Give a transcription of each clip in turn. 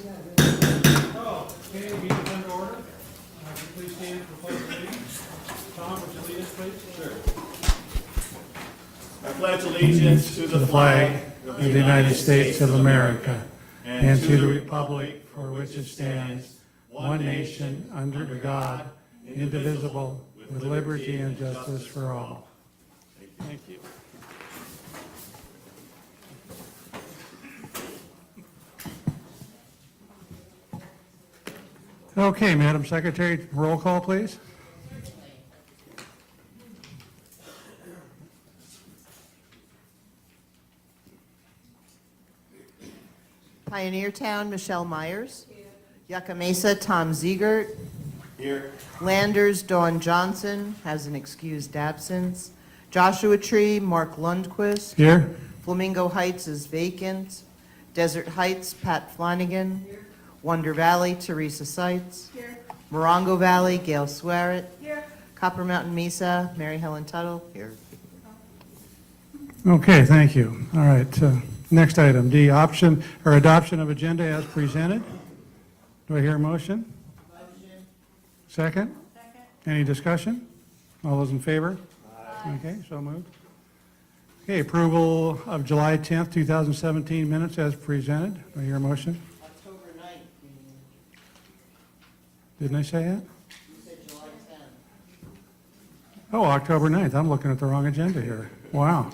Okay, meeting's under order. Would you please stand for pledge of allegiance? Tom, would you lead us, please? Sure. I pledge allegiance to the flag of the United States of America and to the republic for which it stands, one nation, under God, indivisible, with liberty and justice for all. Thank you. Okay, Madam Secretary, roll call, please. Pioneer Town, Michelle Myers. Yucca Mesa, Tom Ziegert. Here. Landers, Dawn Johnson, has an excused absence. Joshua Tree, Mark Lundquist. Here. Flamingo Heights is vacant. Desert Heights, Pat Flanagan. Wonder Valley, Teresa Seitz. Morongo Valley, Gail Swearet. Copper Mountain Mesa, Mary Helen Tuttle. Here. Okay, thank you. All right, next item, D, option or adoption of agenda as presented. Do I hear a motion? Second? Any discussion? All those in favor? Okay, so moved. Okay, approval of July 10th, 2017 minutes as presented. Do I hear a motion? October 9th, Didn't I say that? you said July 10th. Oh, October 9th. I'm looking at the wrong agenda here. Wow.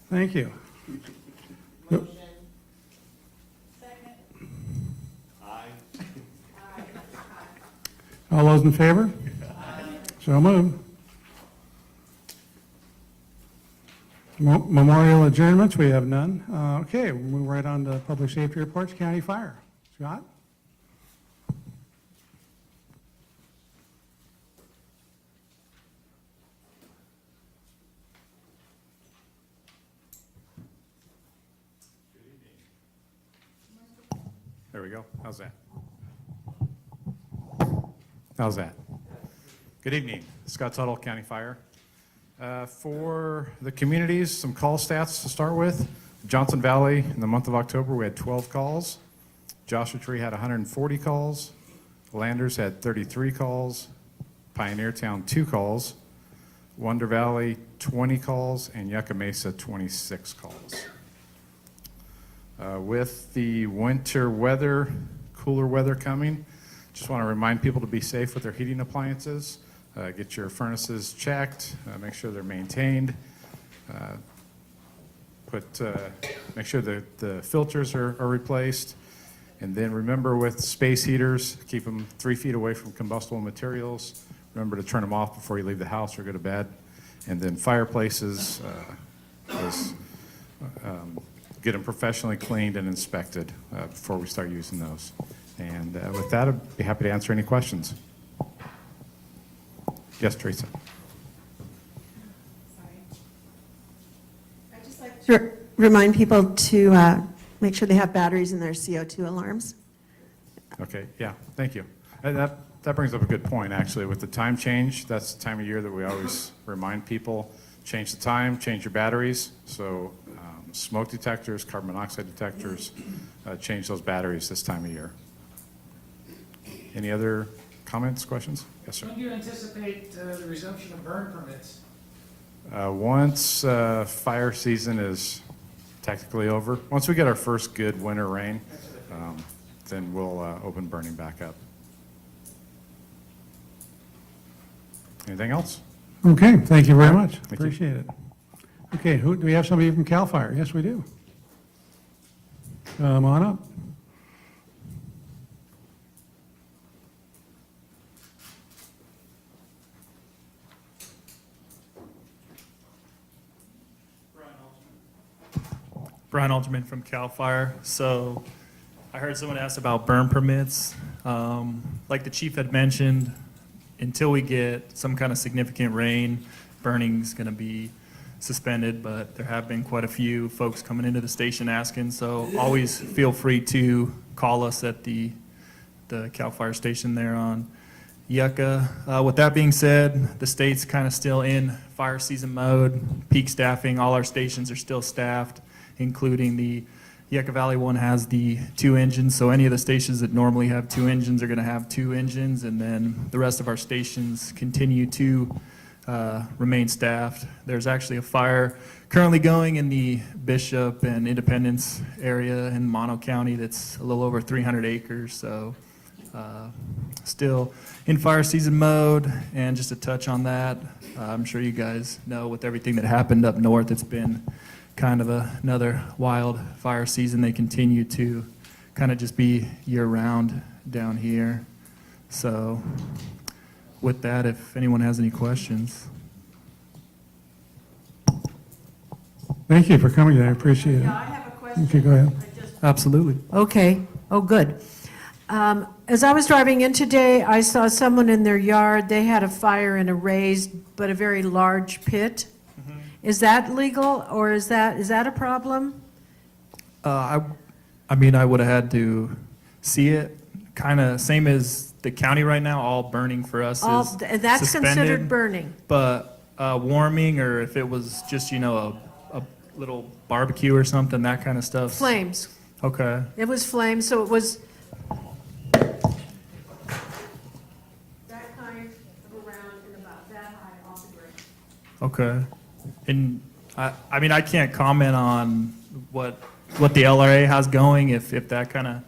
Thank you. Motion. All those in favor? So moved. Memorial adjournments, we have none. Okay, we'll move right on to public safety reports. County Fire. Scott? There we go. How's that? How's that? Good evening. Scott Tuttle, County Fire. For the communities, some call stats to start with. Johnson Valley, in the month of October, we had 12 calls. Joshua Tree had 140 calls. Landers had 33 calls. Pioneer Town, 2 calls. Wonder Valley, 20 calls. And Yucca Mesa, 26 calls. With the winter weather, cooler weather coming, just want to remind people to be safe with their heating appliances. Get your furnaces checked, make sure they're maintained, make sure that the filters are replaced, and then remember with space heaters, keep them 3 feet away from combustible materials. Remember to turn them off before you leave the house or go to bed. And then fireplaces, get them professionally cleaned and inspected before we start using those. And with that, I'd be happy to answer any questions. Yes, Teresa. I'd just like to remind people to make sure they have batteries in their CO2 alarms. Okay, yeah, thank you. And that brings up a good point, actually. With the time change, that's the time of year that we always remind people, change the time, change your batteries. So smoke detectors, carbon monoxide detectors, change those batteries this time of year. Any other comments, questions? Yes, sir. When do you anticipate the resumption of burn permits? Once fire season is technically over, once we get our first good winter rain, then we'll open burning back up. Anything else? Okay, thank you very much. Thank you. Appreciate it. Okay, do we have somebody from CAL FIRE? Yes, we do. Come on up. Brian Alterman from CAL FIRE. So I heard someone ask about burn permits. Like the chief had mentioned, until we get some kind of significant rain, burning's going to be suspended, but there have been quite a few folks coming into the station asking, so always feel free to call us at the CAL FIRE station there on Yucca. With that being said, the state's kind of still in fire season mode, peak staffing. All our stations are still staffed, including the Yucca Valley one has the 2 engines, so any of the stations that normally have 2 engines are going to have 2 engines, and then the rest of our stations continue to remain staffed. There's actually a fire currently going in the Bishop and Independence area in Mono County that's a little over 300 acres, so still in fire season mode. And just to touch on that, I'm sure you guys know with everything that happened up north, it's been kind of another wild fire season. They continue to kind of just be year-round down here. So with that, if anyone has any questions. Thank you for coming today, I appreciate it. Yeah, I have a question. Okay, go ahead. Absolutely. Okay, oh, good. As I was driving in today, I saw someone in their yard, they had a fire in a raised but a very large pit. Is that legal, or is that a problem? I mean, I would have had to see it, kind of same as the county right now, all burning for us All- is That's considered suspended. burning. But warming, or if it was just, a little barbecue or something, that kind of stuff. Flames. Okay, It was flames, so it was that kind of around and about that high off the ground. okay. And I mean, I can't comment on what the LRA has going, if that kind of,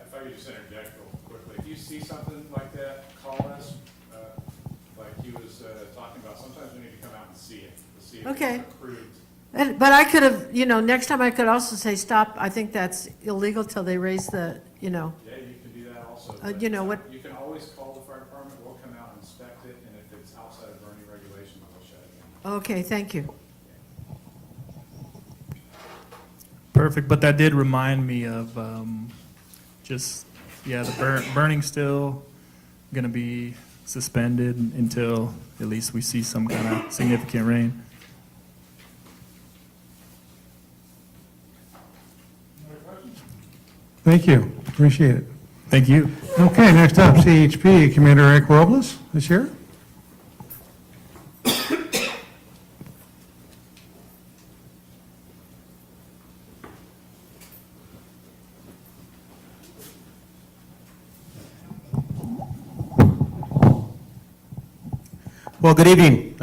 If I could just interject real quickly, if you see something like that, call us. Like he was talking about, sometimes we need to come out and see it, to see if Okay. it's approved. But I could have, next time I could also say, stop, I think that's illegal till they raise the, Yeah, you can do that also. but, you know what- You can always call the fire department, we'll come out and inspect it, and if it's outside of burning regulation, we'll shut it down. Okay, thank you. perfect. But that did remind me of the burning still going to be suspended until at least we see some kind of significant rain. Thank you, appreciate it. Thank you. Okay, next up, CHP, Commander Eric Robles is here. Well, good evening.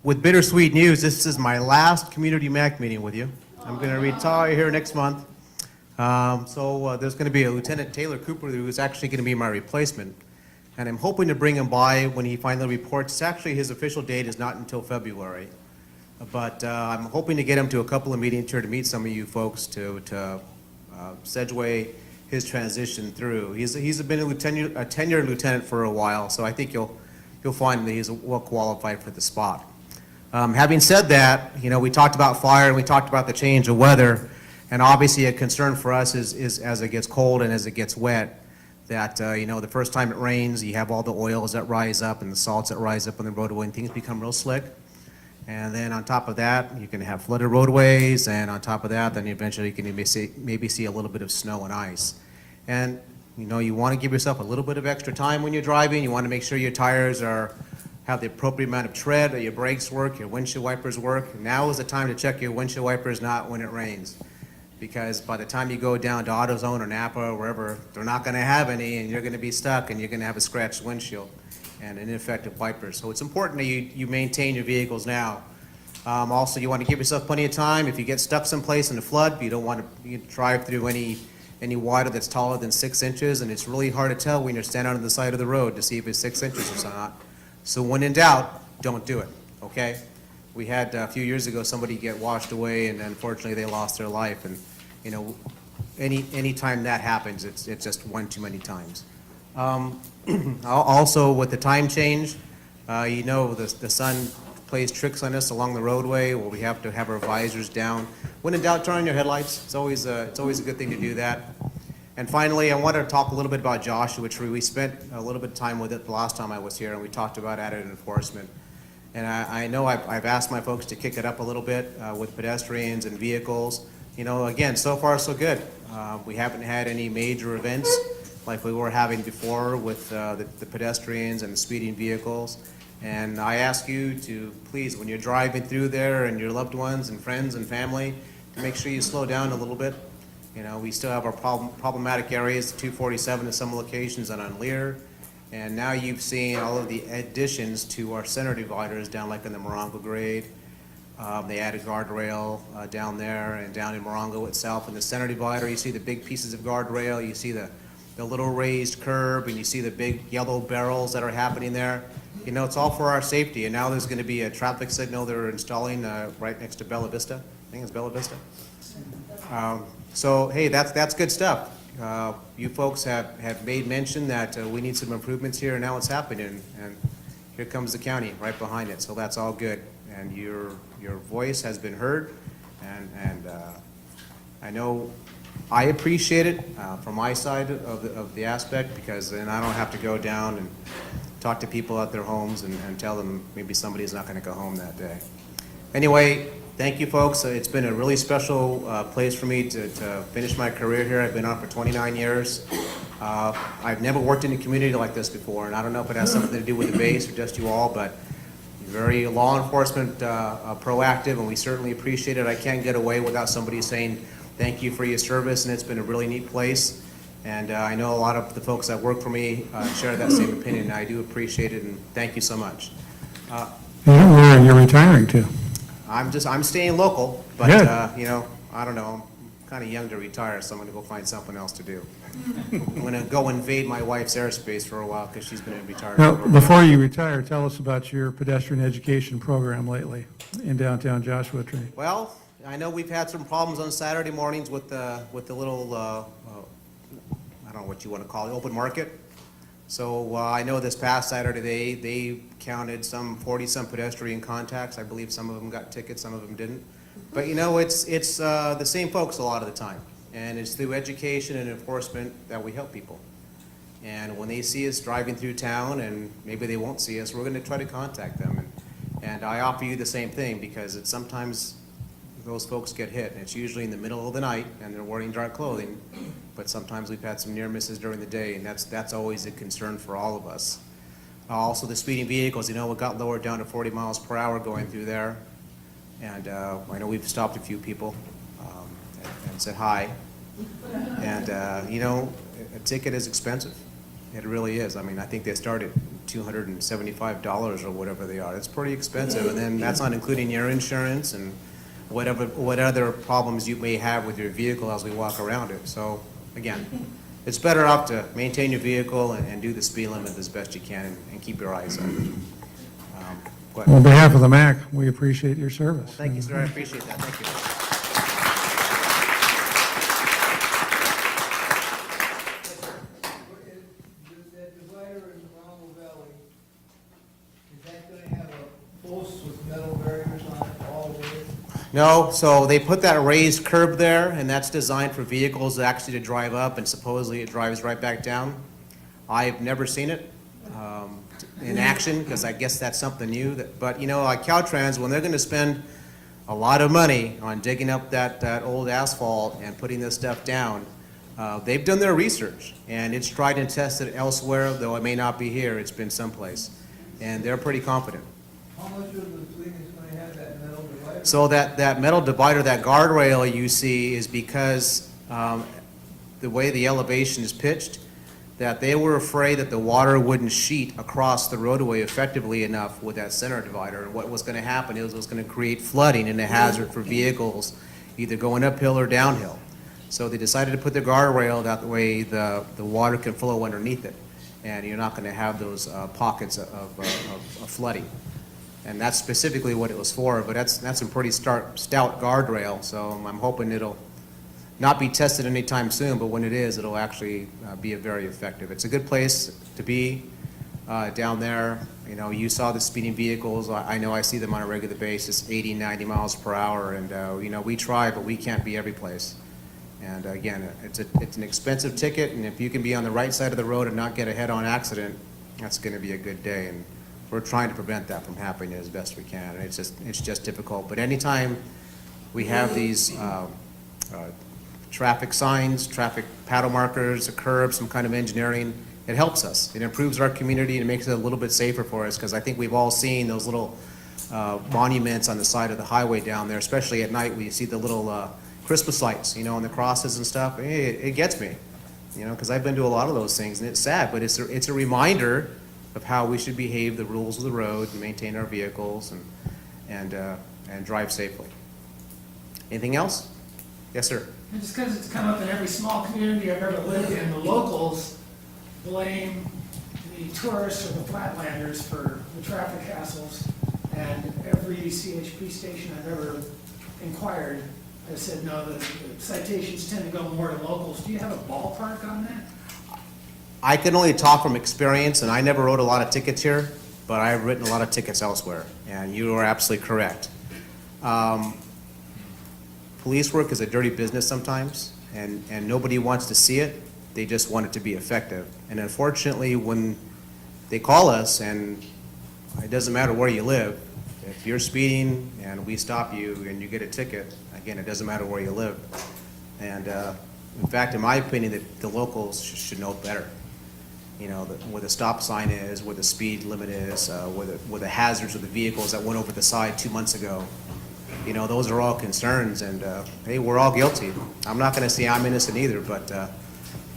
With bittersweet news, this is my last Community MAC meeting with you. I'm going to retire here next month. There's going to be a Lieutenant Taylor Cooper who's actually going to be my replacement. And I'm hoping to bring him by when he finally reports. Actually, his official date is not until February. But I'm hoping to get him to a couple of meetings here to meet some of you folks to segue his transition through. He's been a tenured lieutenant for a while, so I think you'll find that he's well qualified for the spot. Having said that, we talked about fire and we talked about the change of weather, and obviously a concern for us is as it gets cold and as it gets wet, that the first time it rains, you have all the oils that rise up and the salts that rise up on the roadway, and things become real slick. And then on top of that, you can have flooded roadways, and on top of that, then eventually you can maybe see a little bit of snow and ice. And you want to give yourself a little bit of extra time when you're driving. You want to make sure your tires have the appropriate amount of tread, that your brakes work, your windshield wipers work. Now is the time to check your windshield wipers, not when it rains. Because by the time you go down to AutoZone or Napa or wherever, they're not going to have any, and you're going to be stuck, and you're going to have a scratched windshield and an ineffective wiper. So it's important that you maintain your vehicles now. Also, you want to give yourself plenty of time. If you get stuck someplace in a flood, you don't want to drive through any water that's taller than 6 inches, and it's really hard to tell when you're standing on the side of the road to see if it's 6 inches or not. So when in doubt, don't do it, okay? We had a few years ago somebody get washed away, and unfortunately they lost their life. And any time that happens, it's just one too many times. Also, with the time change, the sun plays tricks on us along the roadway, where we have to have our visors down. When in doubt, turn on your headlights. It's always a good thing to do that. And finally, I wanted to talk a little bit about Joshua Tree. We spent a little bit of time with it the last time I was here, and we talked about added enforcement. And I know I've asked my folks to kick it up a little bit with pedestrians and vehicles. Again, so far so good. We haven't had any major events like we were having before with the pedestrians and the speeding vehicles. And I ask you to please, when you're driving through there and your loved ones and friends and family, to make sure you slow down a little bit. You know, we still have our problematic areas, 247 in some locations and on Lear. And now you've seen all of the additions to our center dividers down like in the Morongo grade. They added guardrail down there and down in Morongo itself. In the center divider, you see the big pieces of guardrail, you see the little raised curb, and you see the big yellow barrels that are happening there. You know, it's all for our safety. And now there's going to be a traffic signal they're installing right next to Bella Vista. I think it's Bella Vista. So, hey, that's good stuff. You folks have made mention that we need some improvements here, and now it's happening. And here comes the county right behind it, so that's all good. And your voice has been heard, and I know I appreciate it from my side of the aspect, because then I don't have to go down and talk to people at their homes and tell them maybe somebody's not going to go home that day. Anyway, thank you, folks. It's been a really special place for me to finish my career here. I've been on for 29 years. I've never worked in a community like this before, and I don't know if it has something to do with the base or just you all, but very law enforcement proactive, and we certainly appreciate it. I can't get away without somebody saying thank you for your service, and it's been a really neat place. And I know a lot of the folks that work for me share that same opinion, and I do appreciate it, and thank you so much. Where are you retiring to? I'm staying local, but Good. you know, I don't know, I'm kind of young to retire, so I'm going to go find something else to do. I'm going to go invade my wife's airspace for a while because she's been in retirement. Now, for a while. before you retire, tell us about your pedestrian education program lately in downtown Joshua Tree. Well, I know we've had some problems on Saturday mornings with the little, I don't know what you want to call it, open market. So I know this past Saturday, they counted some 40-some pedestrian contacts. I believe some of them got tickets, some of them didn't. But you know, it's the same folks a lot of the time. And it's through education and enforcement that we help people. And when they see us driving through town, and maybe they won't see us, we're going to try to contact them. And I offer you the same thing, because it's sometimes those folks get hit, and it's usually in the middle of the night, and they're wearing dark clothing. But sometimes we've had some near misses during the day, and that's always a concern for all of us. Also, the speeding vehicles, you know, it got lowered down to 40 miles per hour going through there. And I know we've stopped a few people and said hi. And, you know, a ticket is expensive. It really is. I mean, I think they start at $275 or whatever they are. It's pretty expensive. And then that's not including your insurance and what other problems you may have with your vehicle as we walk around it. So, again, it's better off to maintain your vehicle and do the speed limit as best you can and keep your eyes on it. On behalf of the MAC, we appreciate your service. Thank you, sir. I appreciate that. Thank you. That divider in Morongo Valley, is that going to have a post with metal barriers on it all the way? No, so they put that raised curb there, and that's designed for vehicles actually to drive up, and supposedly it drives right back down. I've never seen it in action, because I guess that's something new. But, you know, like Caltrans, when they're going to spend a lot of money on digging up that old asphalt and putting this stuff down, they've done their research, and it's tried and tested elsewhere, though it may not be here, it's been someplace. And they're pretty confident. How much of the thing is going to have that metal divider? So that metal divider, that guardrail you see, is because the way the elevation is pitched, that they were afraid that the water wouldn't sheet across the roadway effectively enough with that center divider. And what was going to happen is it was going to create flooding and a hazard for vehicles either going uphill or downhill. So they decided to put the guardrail that way the water can flow underneath it, and you're not going to have those pockets of flooding. And that's specifically what it was for, but that's a pretty stout guardrail, so I'm hoping it'll not be tested anytime soon, but when it is, it'll actually be very effective. It's a good place to be down there. You know, you saw the speeding vehicles. I know I see them on a regular basis, 80, 90 miles per hour, and you know, we try, but we can't be every place. And again, it's an expensive ticket, and if you can be on the right side of the road and not get a head-on accident, that's going to be a good day. And we're trying to prevent that from happening as best we can. And it's just difficult. But anytime we have these traffic signs, traffic paddle markers, a curb, some kind of engineering, it helps us. It improves our community and it makes it a little bit safer for us, because I think we've all seen those little monuments on the side of the highway down there, especially at night when you see the little Christmas lights, you know, on the crosses and stuff. It gets me, you know, because I've been to a lot of those things, and it's sad, but it's a reminder of how we should behave, the rules of the road, and maintain our vehicles, and drive safely. Anything else? Yes, sir. And just because it's come up in every small community I've ever lived in, the locals blame the tourists or the flatlanders for the traffic hassles. And every CHP station I've ever inquired has said, no, the citations tend to go more to locals. Do you have a ballpark on that? I can only talk from experience, and I never wrote a lot of tickets here, but I've written a lot of tickets elsewhere, and you are absolutely correct. Police work is a dirty business sometimes, and nobody wants to see it. They just want it to be effective. And unfortunately, when they call us, and it doesn't matter where you live, if you're speeding and we stop you and you get a ticket, again, it doesn't matter where you live. And in fact, in my opinion, the locals should know better. You know, where the stop sign is, where the speed limit is, where the hazards of the vehicles that went over the side 2 months ago. You know, those are all concerns, and hey, we're all guilty. I'm not going to say I'm innocent either, but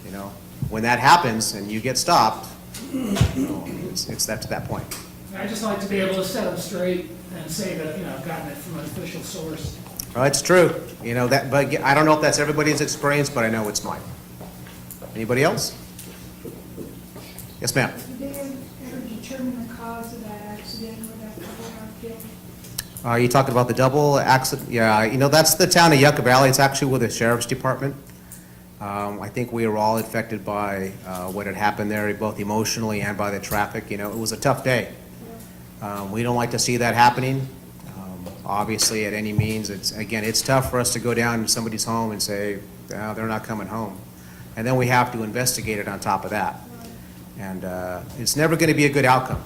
you know, when that happens and you get stopped, you know, it's that to that point. I just like to be able to set them straight and say that, you know, I've gotten it from an official source. Well, it's true. You know that, but I don't know if that's everybody's experience, but I know it's mine. Anybody else? Yes, ma'am. Did they ever determine the cause of that accident where that couple got killed? Are you talking about the double accident? Yeah, you know, that's the town of Yucca Valley. It's actually with the sheriff's department. I think we were all affected by what had happened there, both emotionally and by the traffic. You know, it was a tough day. We don't like to see that happening. Obviously, at any means, it's tough for us to go down to somebody's home and say, oh, they're not coming home. And then we have to investigate it on top of that. And it's never going to be a good outcome.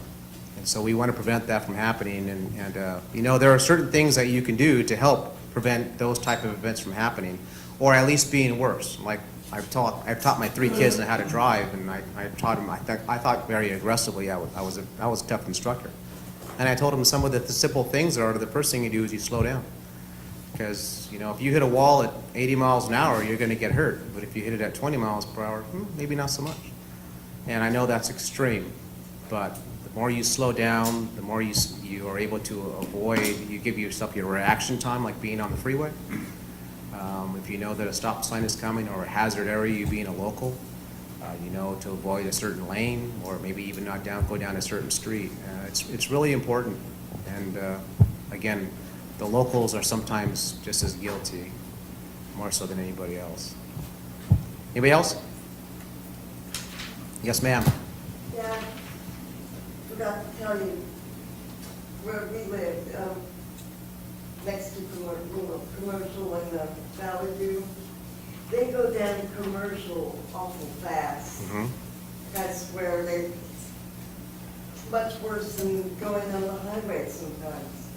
And so we want to prevent that from happening. And you know, there are certain things that you can do to help prevent those type of events from happening, or at least being worse. Like I've taught my 3 kids how to drive, and I taught them. I thought very aggressively. I was a tough instructor, and I told them some of the simple things are the first thing you do is you slow down, because you know, if you hit a wall at 80 miles an hour, you're going to get hurt. But if you hit it at 20 miles per hour, maybe not so much. And I know that's extreme, but the more you slow down, the more you are able to avoid, you give yourself your reaction time, like being on the freeway. If you know that a stop sign is coming or a hazard area, you being a local, you know, to avoid a certain lane or maybe even not go down a certain street. It's really important. And again, the locals are sometimes just as guilty, more so than anybody else. Anybody else? Yes, ma'am. Yeah, forgot to tell you where we live, next to commercial and Valley View. They go down commercial awful fast. Mm-hmm. That's where they, much worse than going on the highway sometimes.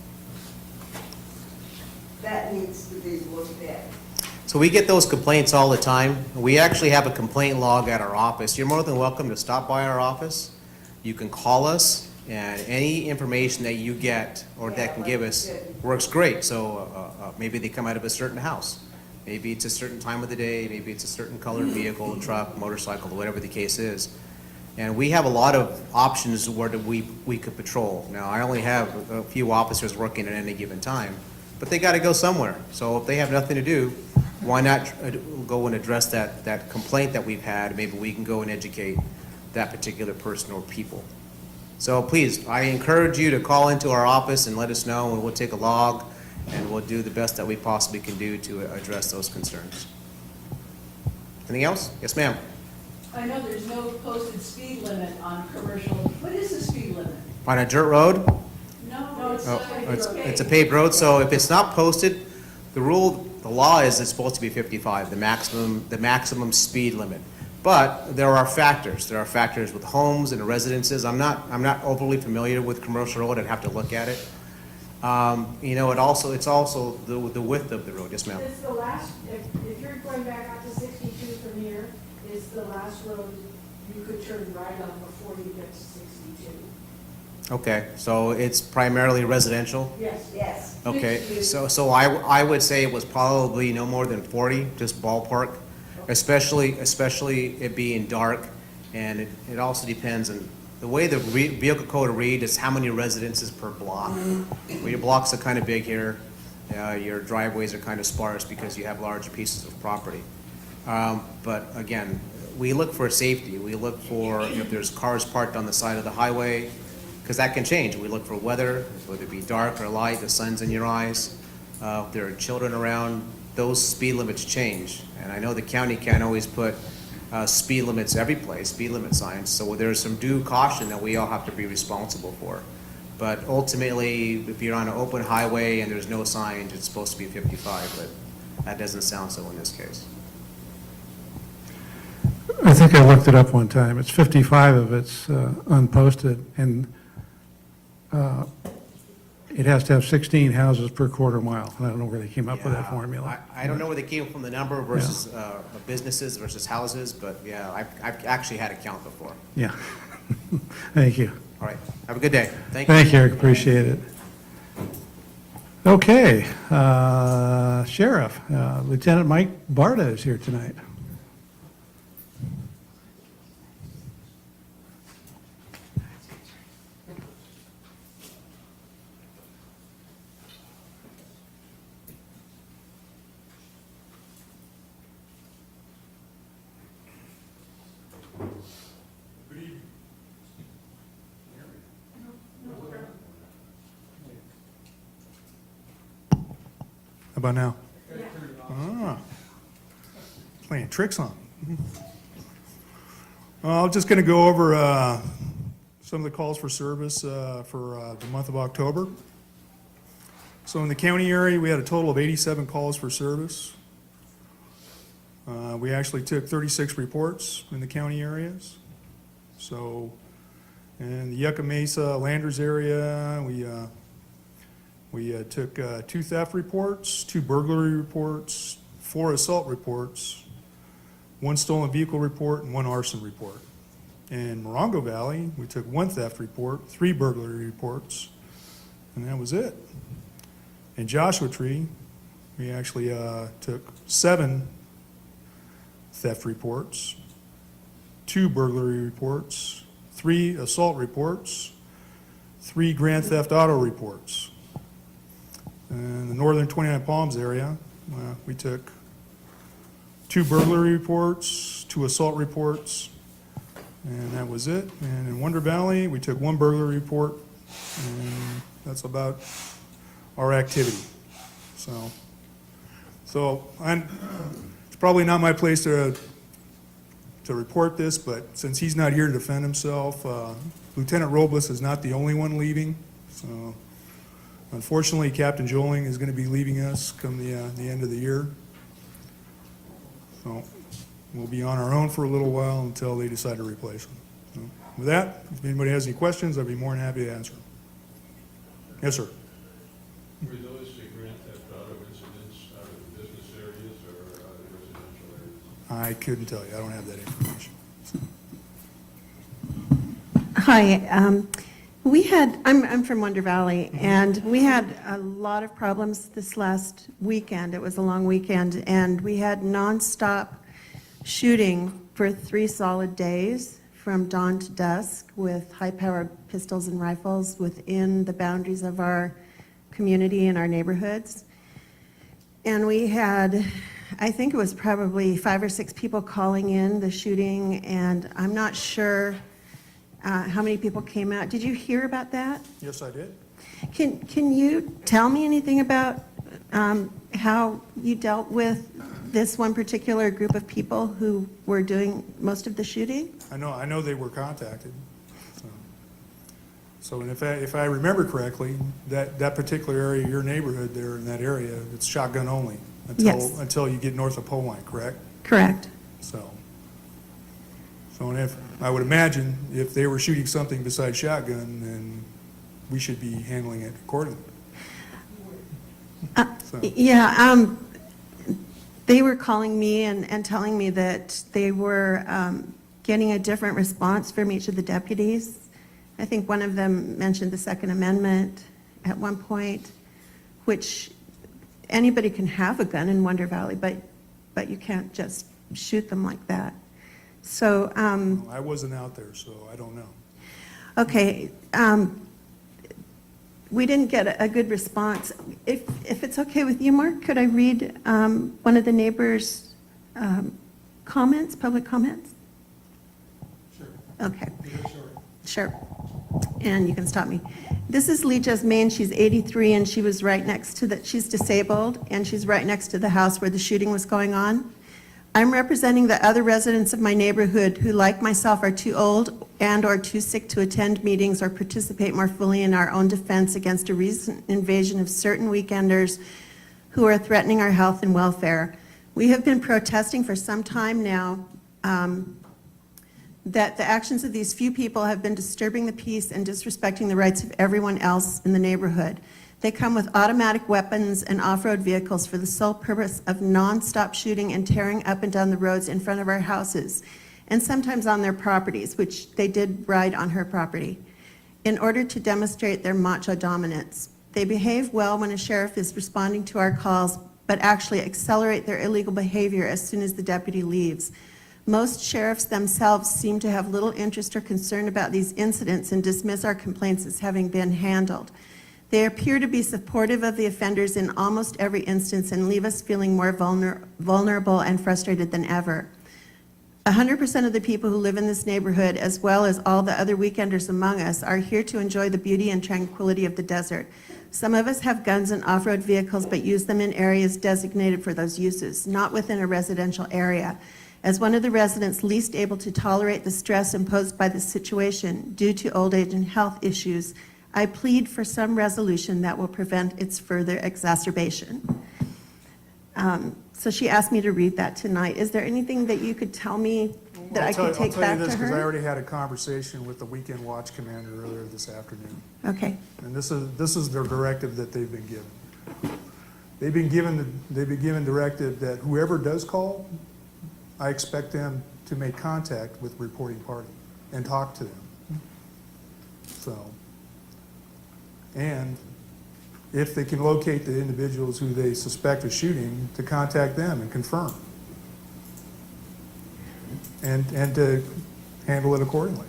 That needs to be looked at. So we get those complaints all the time. We actually have a complaint log at our office. You're more than welcome to stop by our office. You can call us, and any information that you get or that can give us works great. So maybe they come out of a certain house. Maybe it's a certain time of the day. Maybe it's a certain colored vehicle, truck, motorcycle, whatever the case is. And we have a lot of options where we could patrol. Now, I only have a few officers working at any given time, but they got to go somewhere. So if they have nothing to do, why not go and address that complaint that we've had? Maybe we can go and educate that particular person or people. So please, I encourage you to call into our office and let us know, and we'll take a log, and we'll do the best that we possibly can do to address those concerns. Anything else? Yes, ma'am. I know there's no posted speed limit on commercial. What is the speed limit? On a dirt road? No, It's a paved road, so if it's not posted, the law is it's supposed to be 55, the maximum speed limit. But there are factors. There are factors with homes and residences. I'm not overly familiar with commercial road. I'd have to look at it. You know, it's also the width of the road. Yes, ma'am. It's the last, if you're going back out to 62 from here, it's the last road you could turn right on before you get to 62. Okay. Okay, so it's primarily residential? Yes. Yes. Okay, Mixed use. so I would say it was probably no more than 40, just ballpark, especially it being dark, and it also depends on, the way the vehicle code read is how many residences per block. Well, your blocks are kind of big here, your driveways are kind of sparse because you have large pieces of property. But again, we look for safety, we look for if there's cars parked on the side of the highway, because that can change. We look for weather, whether it be dark or light, the sun's in your eyes. If there are children around, those speed limits change. And I know the county can't always put speed limits every place, speed limit signs, so there's some due caution that we all have to be responsible for. But ultimately, if you're on an open highway and there's no signs, it's supposed to be 55, but that doesn't sound so in this case. I think I looked it up one time. It's 55 of it's unposted, and it has to have 16 houses per quarter mile. And I don't know where they came up with that formula. I don't know where they came from the number versus businesses versus houses, but yeah, I've actually had a count before. Yeah. Thank you. All right, have a good day. Thank you. Thank you, Eric. Appreciate it. Okay, Sheriff, Lieutenant Mike Barta is here tonight. How about now? Ah, playing tricks on me. I'm just going to go over some of the calls for service for the month of October. So in the county area, we had a total of 87 calls for service. We actually took 36 reports in the county areas. So in the Yucca Mesa Landers area, we took 2 theft reports, 2 burglary reports, 4 assault reports, 1 stolen vehicle report, and 1 arson report. In Morongo Valley, we took 1 theft report, 3 burglary reports, and that was it. In Joshua Tree, we actually took 7 theft reports, 2 burglary reports, 3 assault reports, 3 grand theft auto reports. In the northern 29 Palms area, we took 2 burglary reports, 2 assault reports, and that was it. And in Wonder Valley, we took 1 burglary report, and that's about our activity. So it's probably not my place to report this, but since he's not here to defend himself, Lieutenant Robles is not the only one leaving. So unfortunately, Captain Joling is going to be leaving us come the end of the year. So we'll be on our own for a little while until they decide to replace him. So with that, if anybody has any questions, I'd be more than happy to answer them. Yes, sir. Were those the grand theft auto incidents out of business areas or out of residential areas? I couldn't tell you. I don't have that information. Hi, I'm from Wonder Valley, and we had a lot of problems this last weekend. It was a long weekend, and we had nonstop shooting for 3 solid days from dawn to dusk with high-powered pistols and rifles within the boundaries of our community and our neighborhoods. And we had, I think it was probably 5 or 6 people calling in the shooting, and I'm not sure how many people came out. Did you hear about that? Yes, I did. Can you tell me anything about how you dealt with this one particular group of people who were doing most of the shooting? I know they were contacted. So and if I remember correctly, that particular area, your neighborhood there in that area, it's shotgun only until you get north of Poline, correct? Correct. So and if I would imagine if they were shooting something besides shotgun, then we should be handling it accordingly. Yeah, they were calling me and telling me that they were getting a different response from each of the deputies, I think one of them mentioned the Second Amendment at one point, which anybody can have a gun in Wonder Valley, but you can't just shoot them like that. So, I wasn't out there, so I don't know. okay, we didn't get a good response. If it's okay with you, Mark, could I read one of the neighbors' comments, public comments? Sure. Okay. Yeah, sure. Sure. And you can stop me. This is Lee Jasmine. She's 83, and she was right next to she's disabled, and she's right next to the house where the shooting was going on. I'm representing the other residents of my neighborhood who, like myself, are too old and or too sick to attend meetings or participate more fully in our own defense against a recent invasion of certain weekenders who are threatening our health and welfare. We have been protesting for some time now that the actions of these few people have been disturbing the peace and disrespecting the rights of everyone else in the neighborhood. They come with automatic weapons and off-road vehicles for the sole purpose of non-stop shooting and tearing up and down the roads in front of our houses, and sometimes on their properties, which they did ride on her property, in order to demonstrate their macho dominance. They behave well when a sheriff is responding to our calls, but actually accelerate their illegal behavior as soon as the deputy leaves. Most sheriffs themselves seem to have little interest or concern about these incidents and dismiss our complaints as having been handled. They appear to be supportive of the offenders in almost every instance and leave us feeling more vulnerable and frustrated than ever. 100% of the people who live in this neighborhood, as well as all the other weekenders among us, are here to enjoy the beauty and tranquility of the desert. Some of us have guns and off-road vehicles, but use them in areas designated for those uses, not within a residential area. As one of the residents least able to tolerate the stress imposed by the situation due to old age and health issues, I plead for some resolution that will prevent its further exacerbation. So she asked me to read that tonight. Is there anything that you could tell me that I could take back to her? I'll tell you this, because I already had a conversation with the weekend watch commander earlier this afternoon. Okay. And this is their directive that they've been given. They've been given directive that whoever does call, I expect them to make contact with the reporting party and talk to them. So, and if they can locate the individuals who they suspect of shooting, to contact them and confirm. And to handle it accordingly.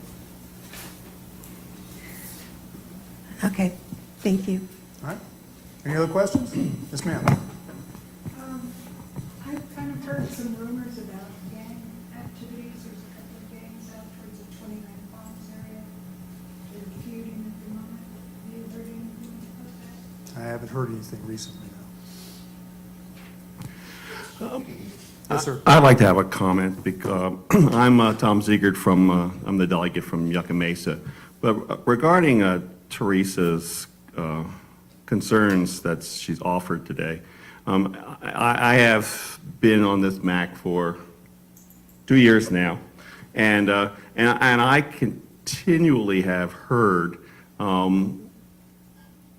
Okay, thank you. All right. Any other questions? Yes, ma'am. I've kind of heard some rumors about gang activities. There's a couple of gangs out towards the 29 Palms area. They're feuding at the moment. Have you heard anything about that? I haven't heard anything recently, no. Yes, sir. I'd like to have a comment because I'm Tom Ziegert I'm the delegate from Yucca Mesa. But regarding Teresa's concerns that she's offered today, I have been on this MAC for 2 years now, and I continually have heard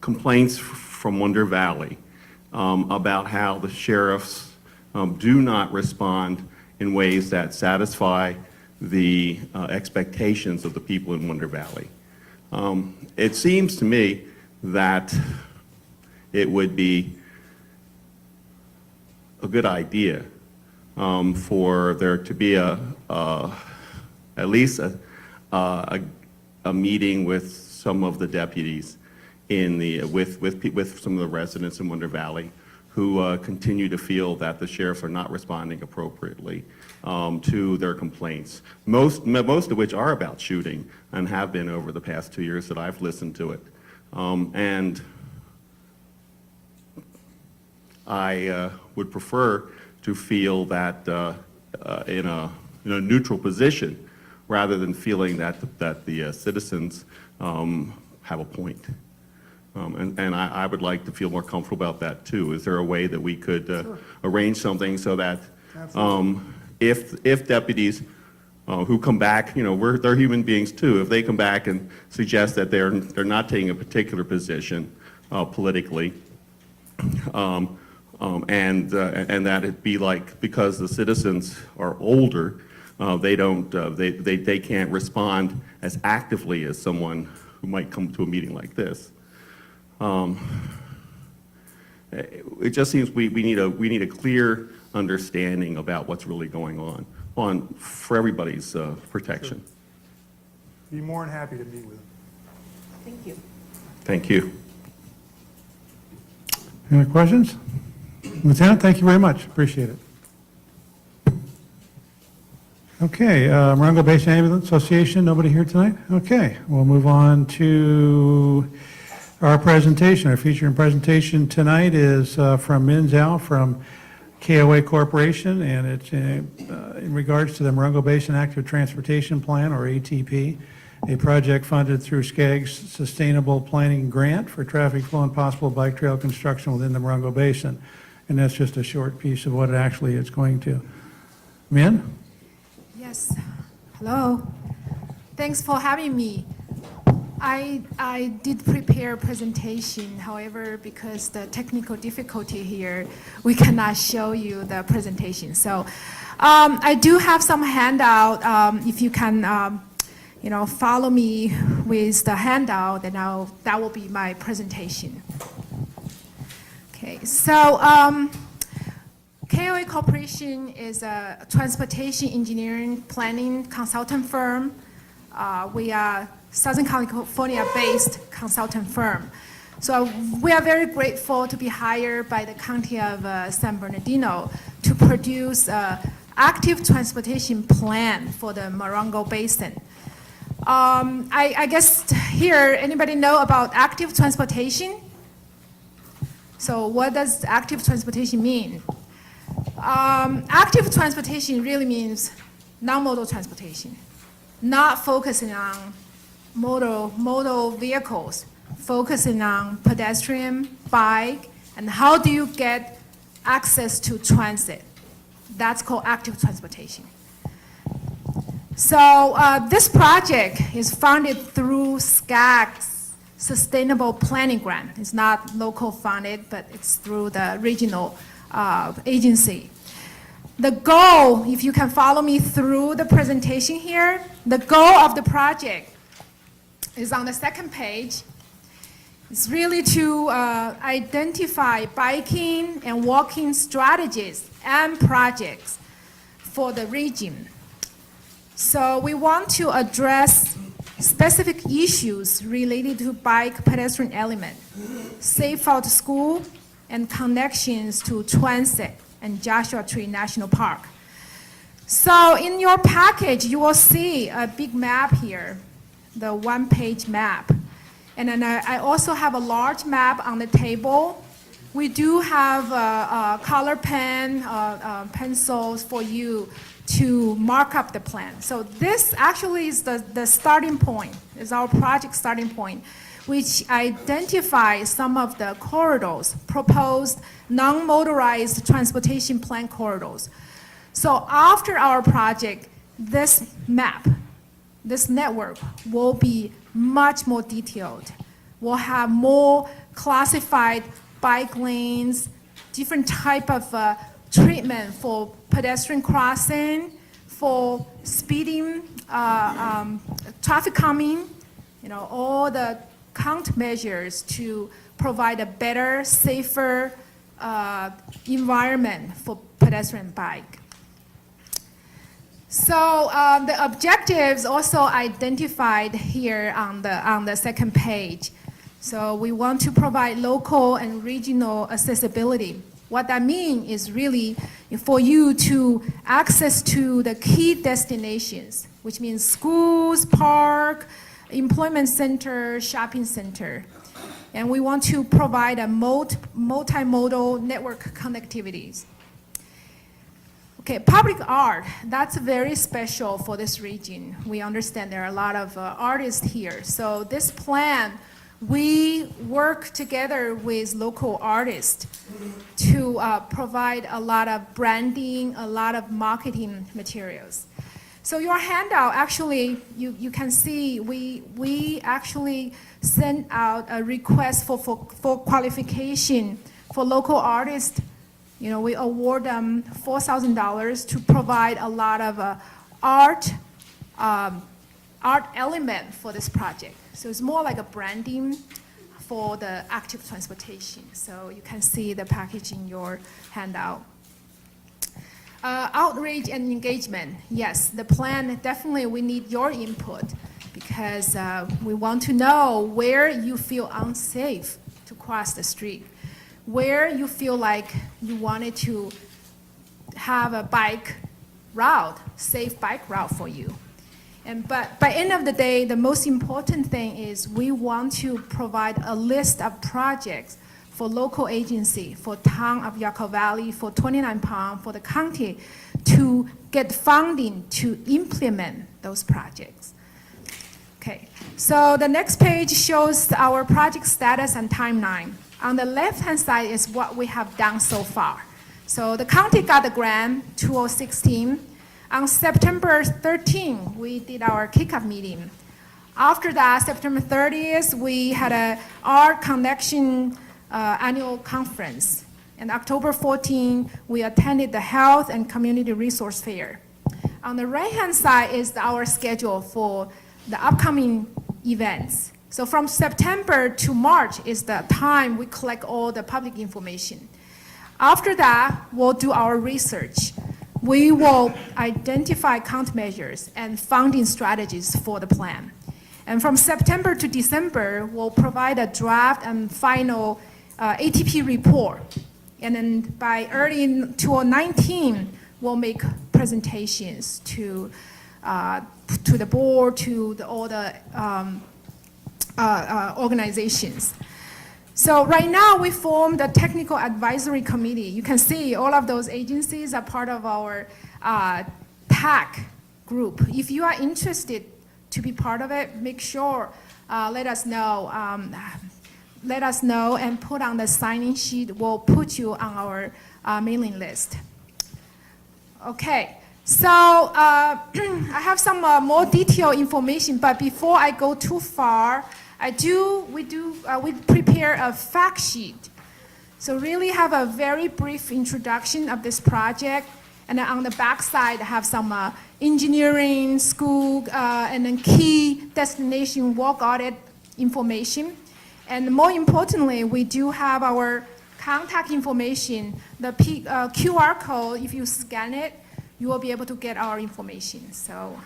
complaints from Wonder Valley about how the sheriffs do not respond in ways that satisfy the expectations of the people in Wonder Valley. It seems to me that it would be a good idea for there to be at least a meeting with some of the deputies with some of the residents in Wonder Valley who continue to feel that the sheriffs are not responding appropriately to their complaints, most of which are about shooting and have been over the past 2 years that I've listened to it. And I would prefer to feel that in a neutral position rather than feeling that the citizens have a point. And I would like to feel more comfortable about that too. Is there a way that we could arrange something so that if deputies who come back, they're human beings too, if they come back and suggest that they're not taking a particular position politically, and that it be like because the citizens are older, They don't, they can't respond as actively as someone who might come to a meeting like this. It just seems we need a clear understanding about what's really going on for everybody's protection. Be more than happy to meet with them. Thank you. Thank you. Any other questions? Lieutenant, thank you very much. Appreciate it. Okay, Morongo Basin Ambulance Association, nobody here tonight? Okay, we'll move on to our presentation. Our featured presentation tonight is from Min Zhao from KOA Corporation, and it's in regards to the Morongo Basin Active Transportation Plan, or ATP, a project funded through SCAG's Sustainable Planning Grant for traffic flow and possible bike trail construction within the Morongo Basin. And that's just a short piece of what it actually is going to. Min? Yes. Hello. Thanks for having me. I did prepare a presentation. However, because the technical difficulty here, we cannot show you the presentation. So I do have some handout. If you can, follow me with the handout, then that will be my presentation. Okay. So KOA Corporation is a transportation engineering planning consultant firm. We are Southern California-based consultant firm. So we are very grateful to be hired by the County of San Bernardino to produce an active transportation plan for the Morongo Basin. I guess here, anybody know about active transportation? So what does active transportation mean? Active transportation really means non-modal transportation, not focusing on modal vehicles, focusing on pedestrian, bike, and how do you get access to transit. That's called active transportation. So this project is funded through SCAG's Sustainable Planning Grant. It's not local funded, but it's through the regional agency. The goal, if you can follow me through the presentation here, the goal of the project is on the second page. It's really to identify biking and walking strategies and projects for the region. So we want to address specific issues related to bike pedestrian element, safe out school, and connections to transit and Joshua Tree National Park. So in your package, you will see a big map here, the one-page map. And then I also have a large map on the table. We do have a color pen, pencils for you to mark up the plan. So this actually is the starting point, is our project starting point, which identifies some of the corridors, proposed non-motorized transportation plan corridors. So after our project, this map, this network will be much more detailed. We'll have more classified bike lanes, different type of treatment for pedestrian crossing, for speeding, traffic calming, all the countermeasures to provide a better, safer environment for pedestrian bike. So the objectives also identified here on the second page. So we want to provide local and regional accessibility. What that means is really for you to access to the key destinations, which means schools, park, employment center, shopping center. And we want to provide a multimodal network connectivities. Okay, public art, that's very special for this region. We understand there are a lot of artists here. So this plan, we work together with local artists to provide a lot of branding, a lot of marketing materials. So your handout, actually, you can see we actually sent out a request for qualification for local artists. We award them $4,000 to provide a lot of art, art element for this project. So it's more like a branding for the active transportation. So you can see the package in your handout. Outreach and engagement. Yes, the plan, definitely we need your input because we want to know where you feel unsafe to cross the street, where you feel like you wanted to have a bike route, safe bike route for you. But by end of the day, the most important thing is we want to provide a list of projects for local agency, for town of Yaco Valley, for 29 Palm, for the county, to get funding to implement those projects. Okay, so the next page shows our project status and timeline. On the left-hand side is what we have done so far. So the county got the grant 2016. On September 13, we did our kickoff meeting. After that, September 30th, we had a Art Connection annual conference. And October 14, we attended the Health and Community Resource Fair. On the right-hand side is our schedule for the upcoming events. So from September to March is the time we collect all the public information. After that, we'll do our research. We will identify countermeasures and funding strategies for the plan. And from September to December, we'll provide a draft and final ATP report. And then by early 2019, we'll make presentations to the board, to all the organizations. So right now, we formed a technical advisory committee. You can see all of those agencies are part of our TAC group. If you are interested to be part of it, make sure, let us know. Let us know and put on the sign-in sheet. We'll put you on our mailing list. Okay, so I have some more detailed information, but before I go too far, we prepare a fact sheet. So really have a very brief introduction of this project, and then on the back side have some engineering, school, and then key destination work audit information. And more importantly, we do have our contact information, the QR code. If you scan it, you will be able to get our information. So,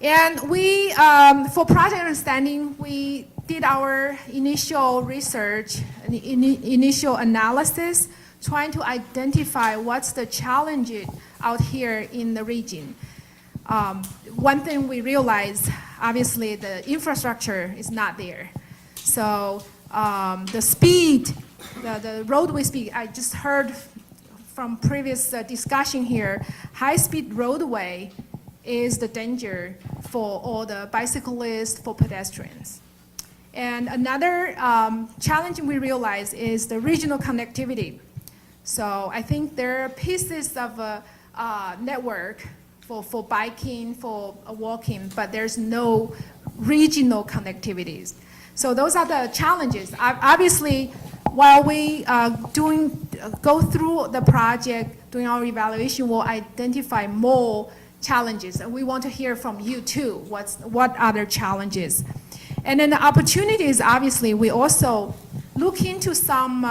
and we, for project understanding, we did our initial research, initial analysis, trying to identify what's the challenges out here in the region. One thing we realized, obviously, the infrastructure is not there. So the speed, the roadway speed, I just heard from previous discussion here, high-speed roadway is the danger for all the bicyclists, for pedestrians. And another challenge we realize is the regional connectivity. So I think there are pieces of a network for biking, for walking, but there's no regional connectivities. So those are the challenges. Obviously, while we go through the project, doing our evaluation, we'll identify more challenges. And we want to hear from you too, what other challenges. And then the opportunities, obviously, we also look into some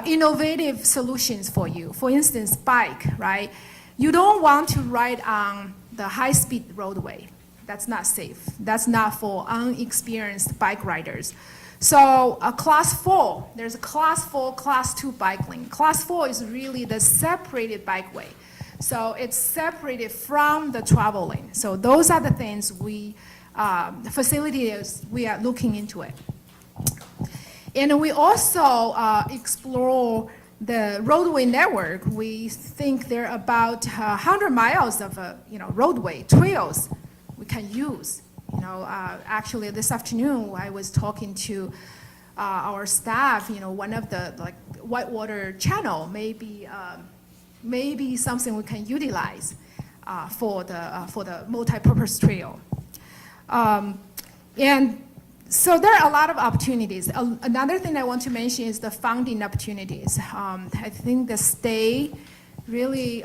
innovative solutions for you. For instance, bike, right? You don't want to ride on the high-speed roadway. That's not safe. That's not for unexperienced bike riders. So a class 4, there's a class 4, class 2 bike lane. Class 4 is really the separated bikeway. So it's separated from the travel lane. So those are the things facilities, we are looking into it. And we also explore the roadway network. We think there are about 100 miles of roadway trails we can use. Actually this afternoon I was talking to our staff. One of the whitewater channel maybe something we can utilize for the multi-purpose trail. And so there are a lot of opportunities. Another thing I want to mention is the funding opportunities. I think the state really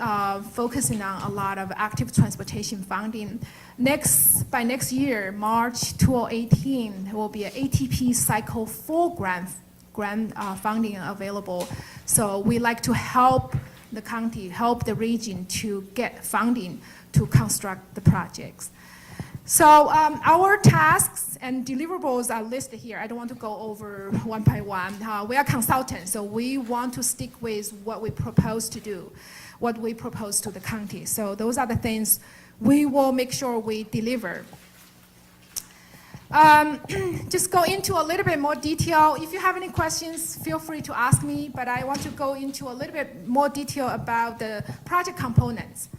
focusing on a lot of active transportation funding. By next year, March 2018, there will be an ATP Cycle 4 grant funding available. So we like to help the county, help the region to get funding to construct the projects. So our tasks and deliverables are listed here. I don't want to go over one by one. We are consultants, so we want to stick with what we propose to do, what we propose to the county. So those are the things we will make sure we deliver. Just go into a little bit more detail. If you have any questions, feel free to ask me, but I want to go into a little bit more detail about the project components.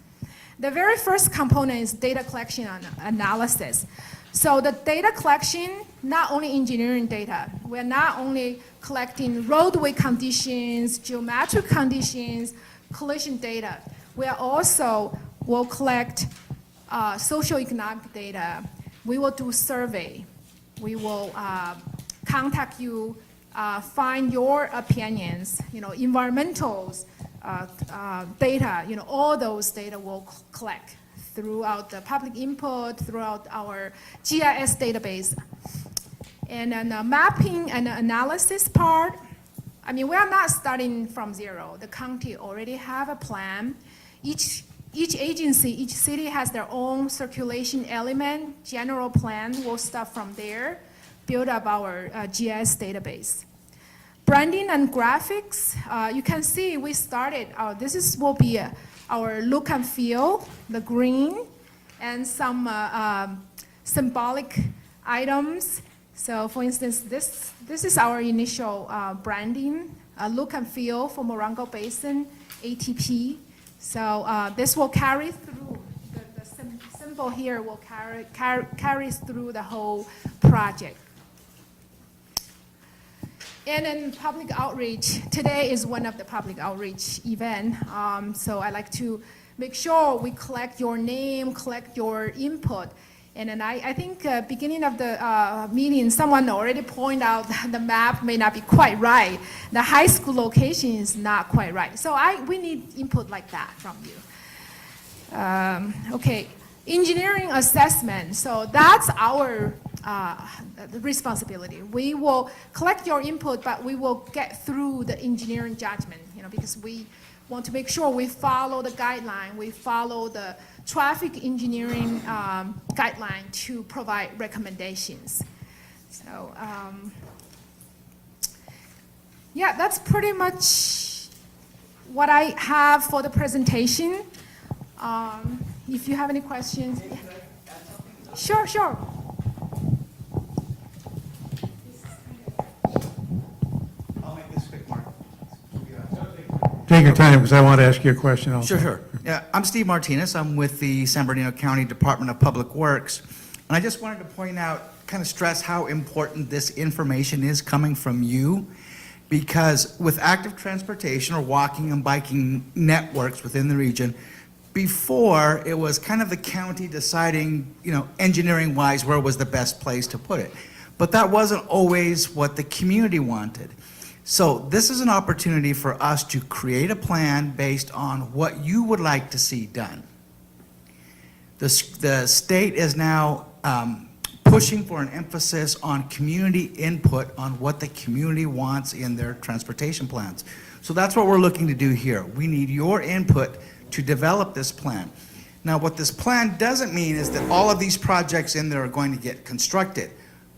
The very first component is data collection and analysis. So the data collection, not only engineering data, we're not only collecting roadway conditions, geometric conditions, collision data. We are also will collect socioeconomic data. We will do survey. We will contact you, find your opinions, environmentals, data, all those data we'll collect throughout the public input, throughout our GIS database. And then the mapping and the analysis part, we are not starting from zero. The county already have a plan. Each agency, each city has their own circulation element, general plan. We'll start from there, build up our GIS database. Branding and graphics, you can see we started, will be our look and feel, the green, and some symbolic items. So for instance, this is our initial branding, look and feel for Morongo Basin, ATP. So this will carry through, the symbol here will carries through the whole project. And then public outreach. Today is one of the public outreach event. So I like to make sure we collect your name, collect your input. And then I think beginning of the meeting, someone already pointed out that the map may not be quite right. The high school location is not quite right. So we need input like that from you. Okay, engineering assessment. So that's our responsibility. We will collect your input, but we will get through the engineering judgment, because we want to make sure we follow the guideline, we follow the traffic engineering guideline to provide recommendations. So, yeah, that's pretty much what I have for the presentation. If you have any questions. Sure. Take your time, because I want to ask you a question also. Sure. Yeah, I'm Steve Martinez. I'm with the San Bernardino County Department of Public Works. And I just wanted to point out, kind of stress how important this information is coming from you, because with active transportation or walking and biking networks within the region, before it was kind of the county deciding, engineering-wise, where was the best place to put it. But that wasn't always what the community wanted. So this is an opportunity for us to create a plan based on what you would like to see done. The state is now pushing for an emphasis on community input on what the community wants in their transportation plans. So that's what we're looking to do here. We need your input to develop this plan. Now, what this plan doesn't mean is that all of these projects in there are going to get constructed.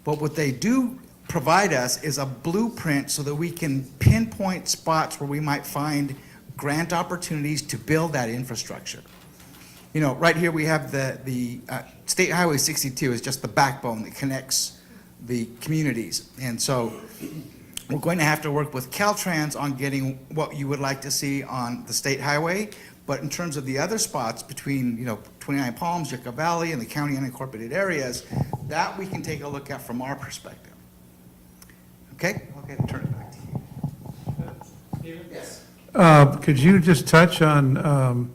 But what they do provide us is a blueprint so that we can pinpoint spots where we might find grant opportunities to build that infrastructure. Right here we have the State Highway 62 is just the backbone that connects the communities. And so we're going to have to work with Caltrans on getting what you would like to see on the state highway. But in terms of the other spots between, 29 Palms, Yucca Valley, and the county unincorporated areas, that we can take a look at from our perspective. Okay, turn it back to you. Yes. Could you just touch on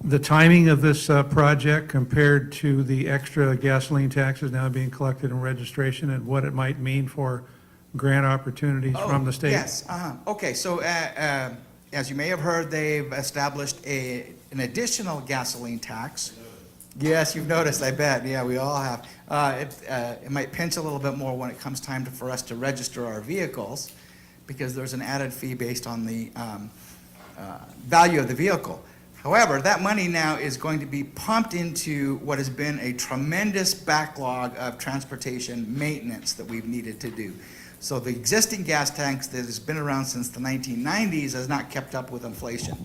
the timing of this project compared to the extra gasoline taxes now being collected in registration and what it might mean for grant opportunities from the state? Yes. Okay, so As you may have heard, they've established an additional gasoline tax. Yes, you've noticed, I bet. Yeah, we all have. It might pinch a little bit more when it comes time for us to register our vehicles, because there's an added fee based on the value of the vehicle. However, that money now is going to be pumped into what has been a tremendous backlog of transportation maintenance that we've needed to do. So the existing gas tanks that has been around since the 1990s has not kept up with inflation.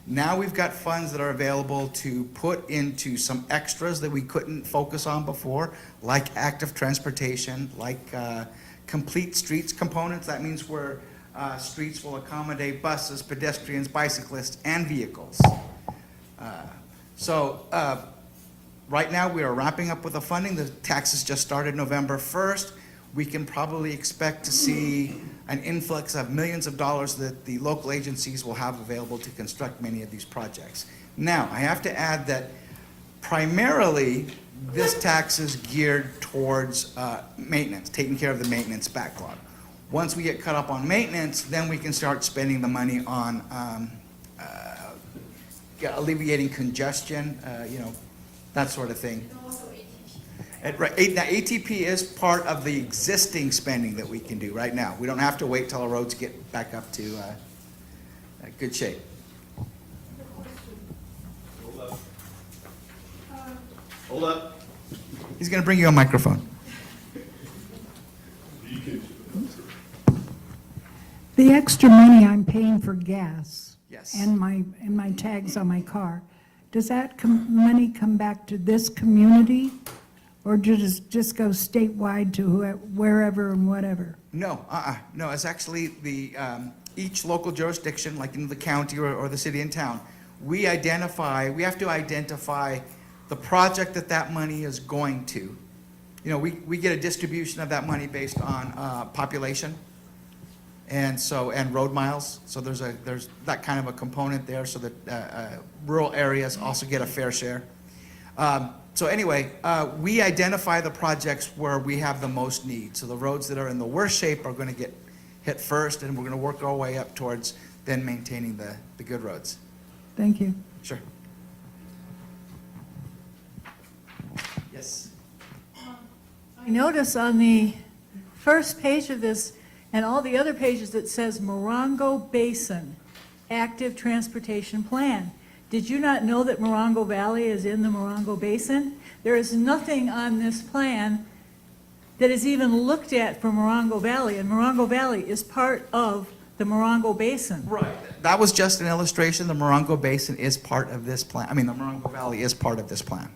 Now we've got funds that are available to put into some extras that we couldn't focus on before, like active transportation, like complete streets components. That means where streets will accommodate buses, pedestrians, bicyclists, and vehicles. Right now we are wrapping up with the funding. The taxes just started November 1st. We can probably expect to see an influx of millions of dollars that the local agencies will have available to construct many of these projects. Now, I have to add that primarily this tax is geared towards maintenance, taking care of the maintenance backlog. Once we get caught up on maintenance, then we can start spending the money on alleviating congestion, that sort of thing. Right, now ATP is part of the existing spending that we can do right now. We don't have to wait till our roads get back up to good shape. Hold up. He's going to bring you a microphone. The extra money I'm paying for gas. Yes. And my tags on my car, does that money come back to this community? Or does it just go statewide to wherever and whatever? No, no, it's actually each local jurisdiction, like in the county or the city and town, we have to identify the project that money is going to. We get a distribution of that money based on population and road miles. So there's that kind of a component there, so that rural areas also get a fair share. So anyway, we identify the projects where we have the most need. So the roads that are in the worst shape are going to get hit first, and we're going to work our way up towards then maintaining the good roads. Thank you. Sure. Yes. I notice on the first page of this and all the other pages it says Morongo Basin Active Transportation Plan. Did you not know that Morongo Valley is in the Morongo Basin? There is nothing on this plan that is even looked at for Morongo Valley, and Morongo Valley is part of the Morongo Basin. Right. That was just an illustration. The Morongo Basin is part of this plan. The Morongo Valley is part of this plan.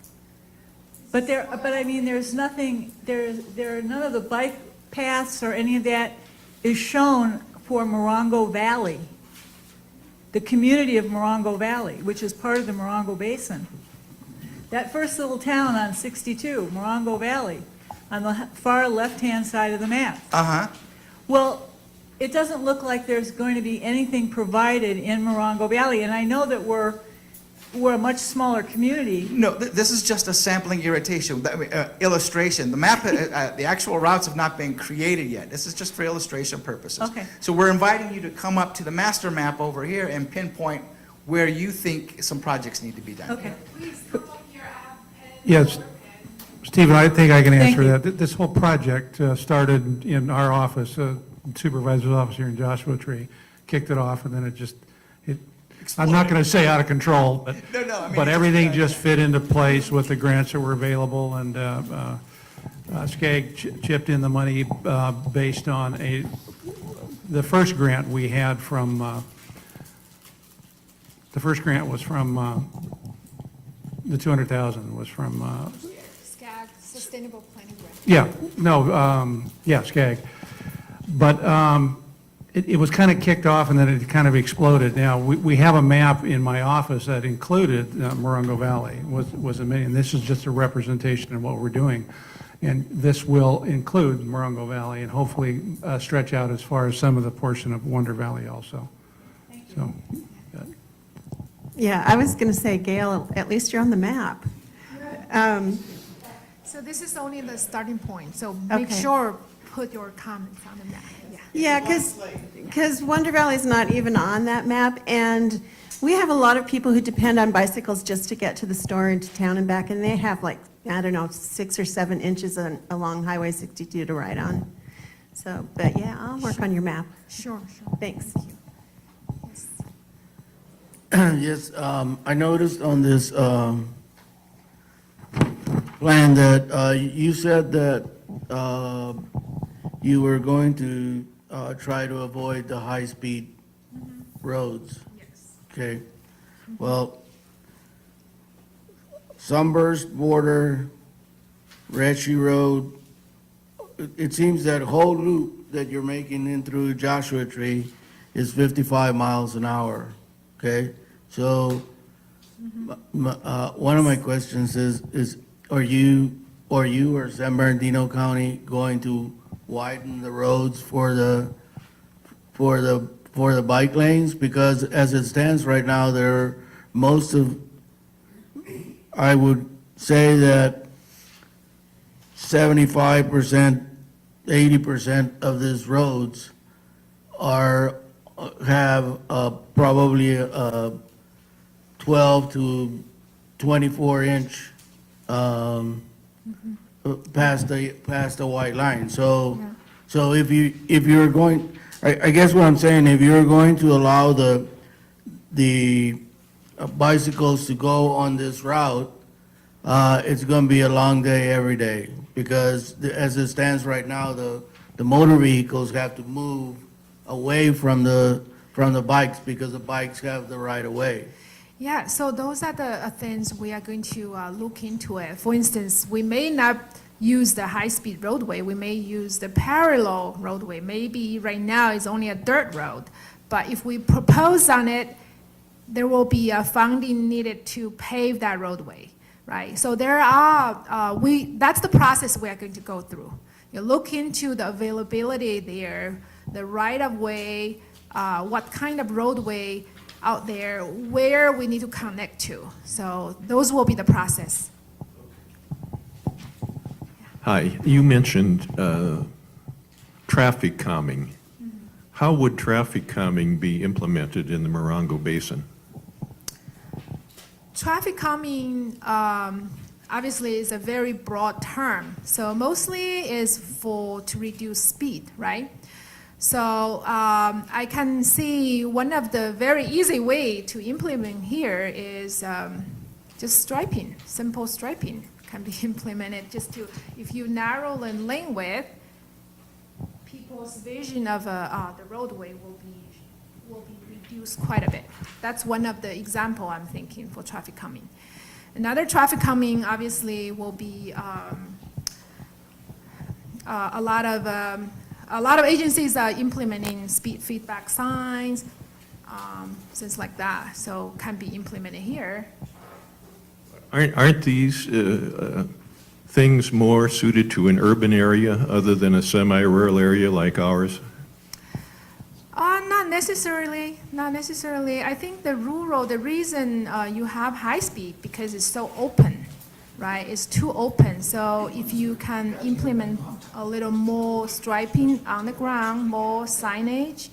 But there's nothing, there are none of the bike paths or any of that is shown for Morongo Valley, the community of Morongo Valley, which is part of the Morongo Basin. That first little town on 62, Morongo Valley, on the far left-hand side of the map. Uh-huh. Well, it doesn't look like there's going to be anything provided in Morongo Valley, and I know that we're a much smaller community. No, this is just a sampling illustration. The map, the actual routes have not been created yet. This is just for illustration purposes. Okay. So we're inviting you to come up to the master map over here and pinpoint where you think some projects need to be done. Okay. Yes, Stephen, I think I can Thank answer you. that. This whole project started in our office, supervisor's office here in Joshua Tree, kicked it off, and then I'm not going to say out of control, but, but everything just fit into place with the grants that were available, and SCAG chipped in the money based on the first grant we had from, the first grant was from, the 200,000 was from, SCAG, Sustainable Planning Grant. yeah, SCAG. But it was kind of kicked off and then it kind of exploded. Now, we have a map in my office that included Morongo Valley, was a million. This is just a representation of what we're doing. And this will include Morongo Valley and hopefully stretch out as far as some of the portion of Wonder Valley also. So, Yeah, I was going to say, Gail, at least you're on the map. So this is only the starting point, so make Okay. sure, put your comments on the map, yeah. Yeah, because because Wonder Valley is not even on that map, and we have a lot of people who depend on bicycles just to get to the store and to town and back, and they have like, I don't know, 6 or 7 inches along Highway 62 to ride on. So, but yeah, I'll work on your map. Sure. Thanks. Yes, I noticed on this plan that you said that you were going to try to avoid the high-speed roads. Yes. Okay, well, Sunburst Border, Retchie Road, it seems that whole loop that you're making in through Joshua Tree is 55 miles an hour, okay? So, one of my questions is, are you or San Bernardino County going to widen the roads for the bike lanes? Because as it stands right now, I would say that 75%, 80% of these roads have probably a 12 to 24 inch past the white line. So if you're going, I guess what I'm saying, if you're going to allow the bicycles to go on this route, it's going to be a long day every day, because as it stands right now, the motor vehicles have to move away from the bikes because the bikes have the right of way. Yeah, so those are the things we are going to look into it. For instance, we may not use the high-speed roadway. We may use the parallel roadway. Maybe right now it's only a dirt road, but if we propose on it, there will be funding needed to pave that roadway, right? So there are, that's the process we are going to go through. You look into the availability there, the right-of-way, what kind of roadway out there, where we need to connect to. So those will be the process. Hi, you mentioned traffic calming. How would traffic calming be implemented in the Morongo Basin? Traffic calming, obviously, is a very broad term. So mostly is to reduce speed, right? So I can see one of the very easy way to implement here is just striping. Simple striping can be implemented just to, if you narrow the lane width, people's vision of the roadway will be reduced quite a bit. That's one of the example I'm thinking for traffic calming. Another traffic calming obviously will be a lot of agencies are implementing speed feedback signs, things like that. So can be implemented here. Aren't these things more suited to an urban area other than a semi-rural area like ours? Not necessarily. Not necessarily. I think the reason you have high speed because it's so open, right? It's too open. So if you can implement a little more striping on the ground, more signage,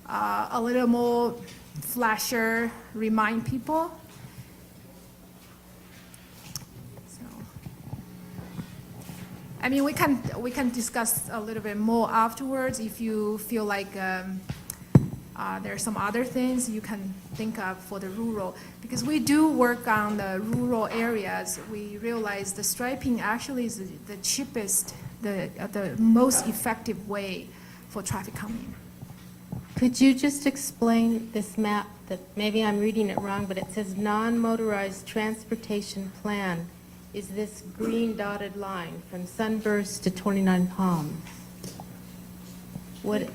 a little more flasher, remind people. So, I mean, we can discuss a little bit more afterwards if you feel like there are some other things you can think of for the rural. Because we do work on the rural areas, we realize the striping actually is the cheapest, the most effective way for traffic calming. Could you just explain this map that maybe I'm reading it wrong, but it says non-motorized transportation plan is this green dotted line from Sunburst to 29 Palms? What?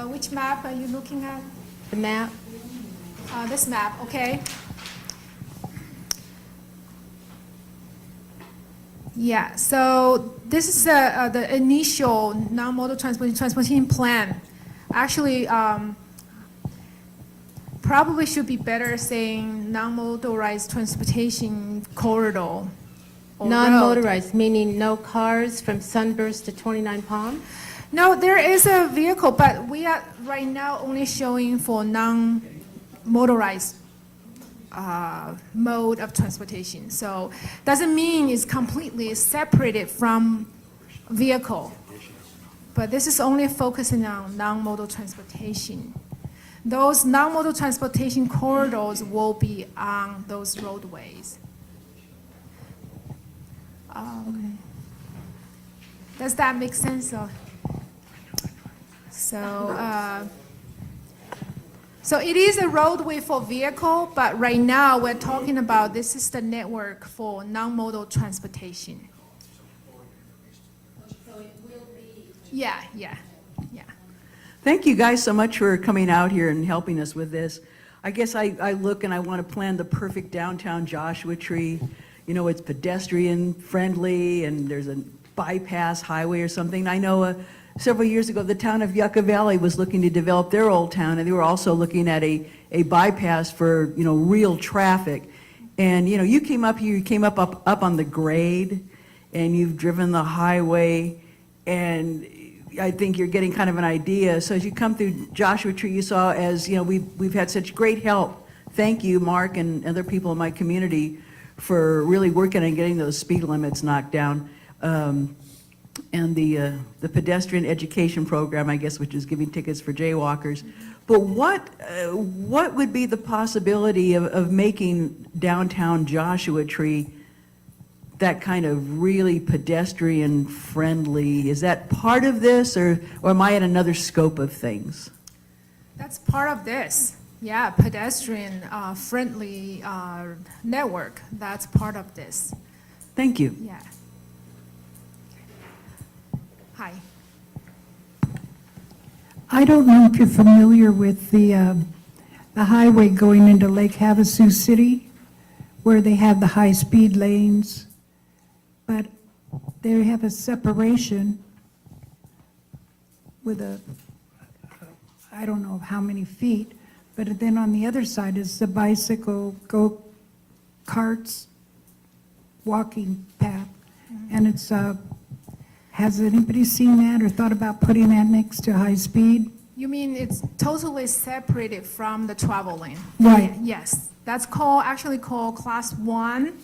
Which map are you looking at? The map? This map, okay. Yeah, so this is the initial non-motor transportation plan. Actually, probably should be better saying non-motorized transportation corridor. Non-motorized, meaning no cars from Sunburst to 29 Palms? No, there is a vehicle, but we are right now only showing for non-motorized mode of transportation. So doesn't mean it's completely separated from vehicle. But this is only focusing on non-modal transportation. Those non-modal transportation corridors will be on those roadways. Does that make sense? So it is a roadway for vehicle, but right now we're talking about this is the network for non-modal transportation. Yeah. Thank you guys so much for coming out here and helping us with this. I guess I look and I want to plan the perfect downtown Joshua Tree. You know, it's pedestrian friendly and there's a bypass highway or something. I know several years ago, the town of Yucca Valley was looking to develop their old town, and they were also looking at a bypass for, you know, real traffic. And, you know, you came up here, you came up on the grade, and you've driven the highway, and I think you're getting kind of an idea. So as you come through Joshua Tree, you saw, as, you know, we've had such great help. Thank you, Mark, and other people in my community for really working on getting those speed limits knocked down. And the pedestrian education program, I guess, which is giving tickets for jaywalkers. But what would be the possibility of making downtown Joshua Tree that kind of really pedestrian friendly? Is that part of this, or am I at another scope of things? That's part of this. Yeah, pedestrian friendly network. That's part of this. Thank you. Yeah. Hi. I don't know if you're familiar with the highway going into Lake Havasu City, where they have the high-speed lanes, but they have a separation with I don't know how many feet, but then on the other side is the bicycle, go-karts, walking path, and it's has anybody seen that or thought about putting that next to high speed? You mean it's totally separated from the travel lane? Right. Yes. That's actually called Class 1.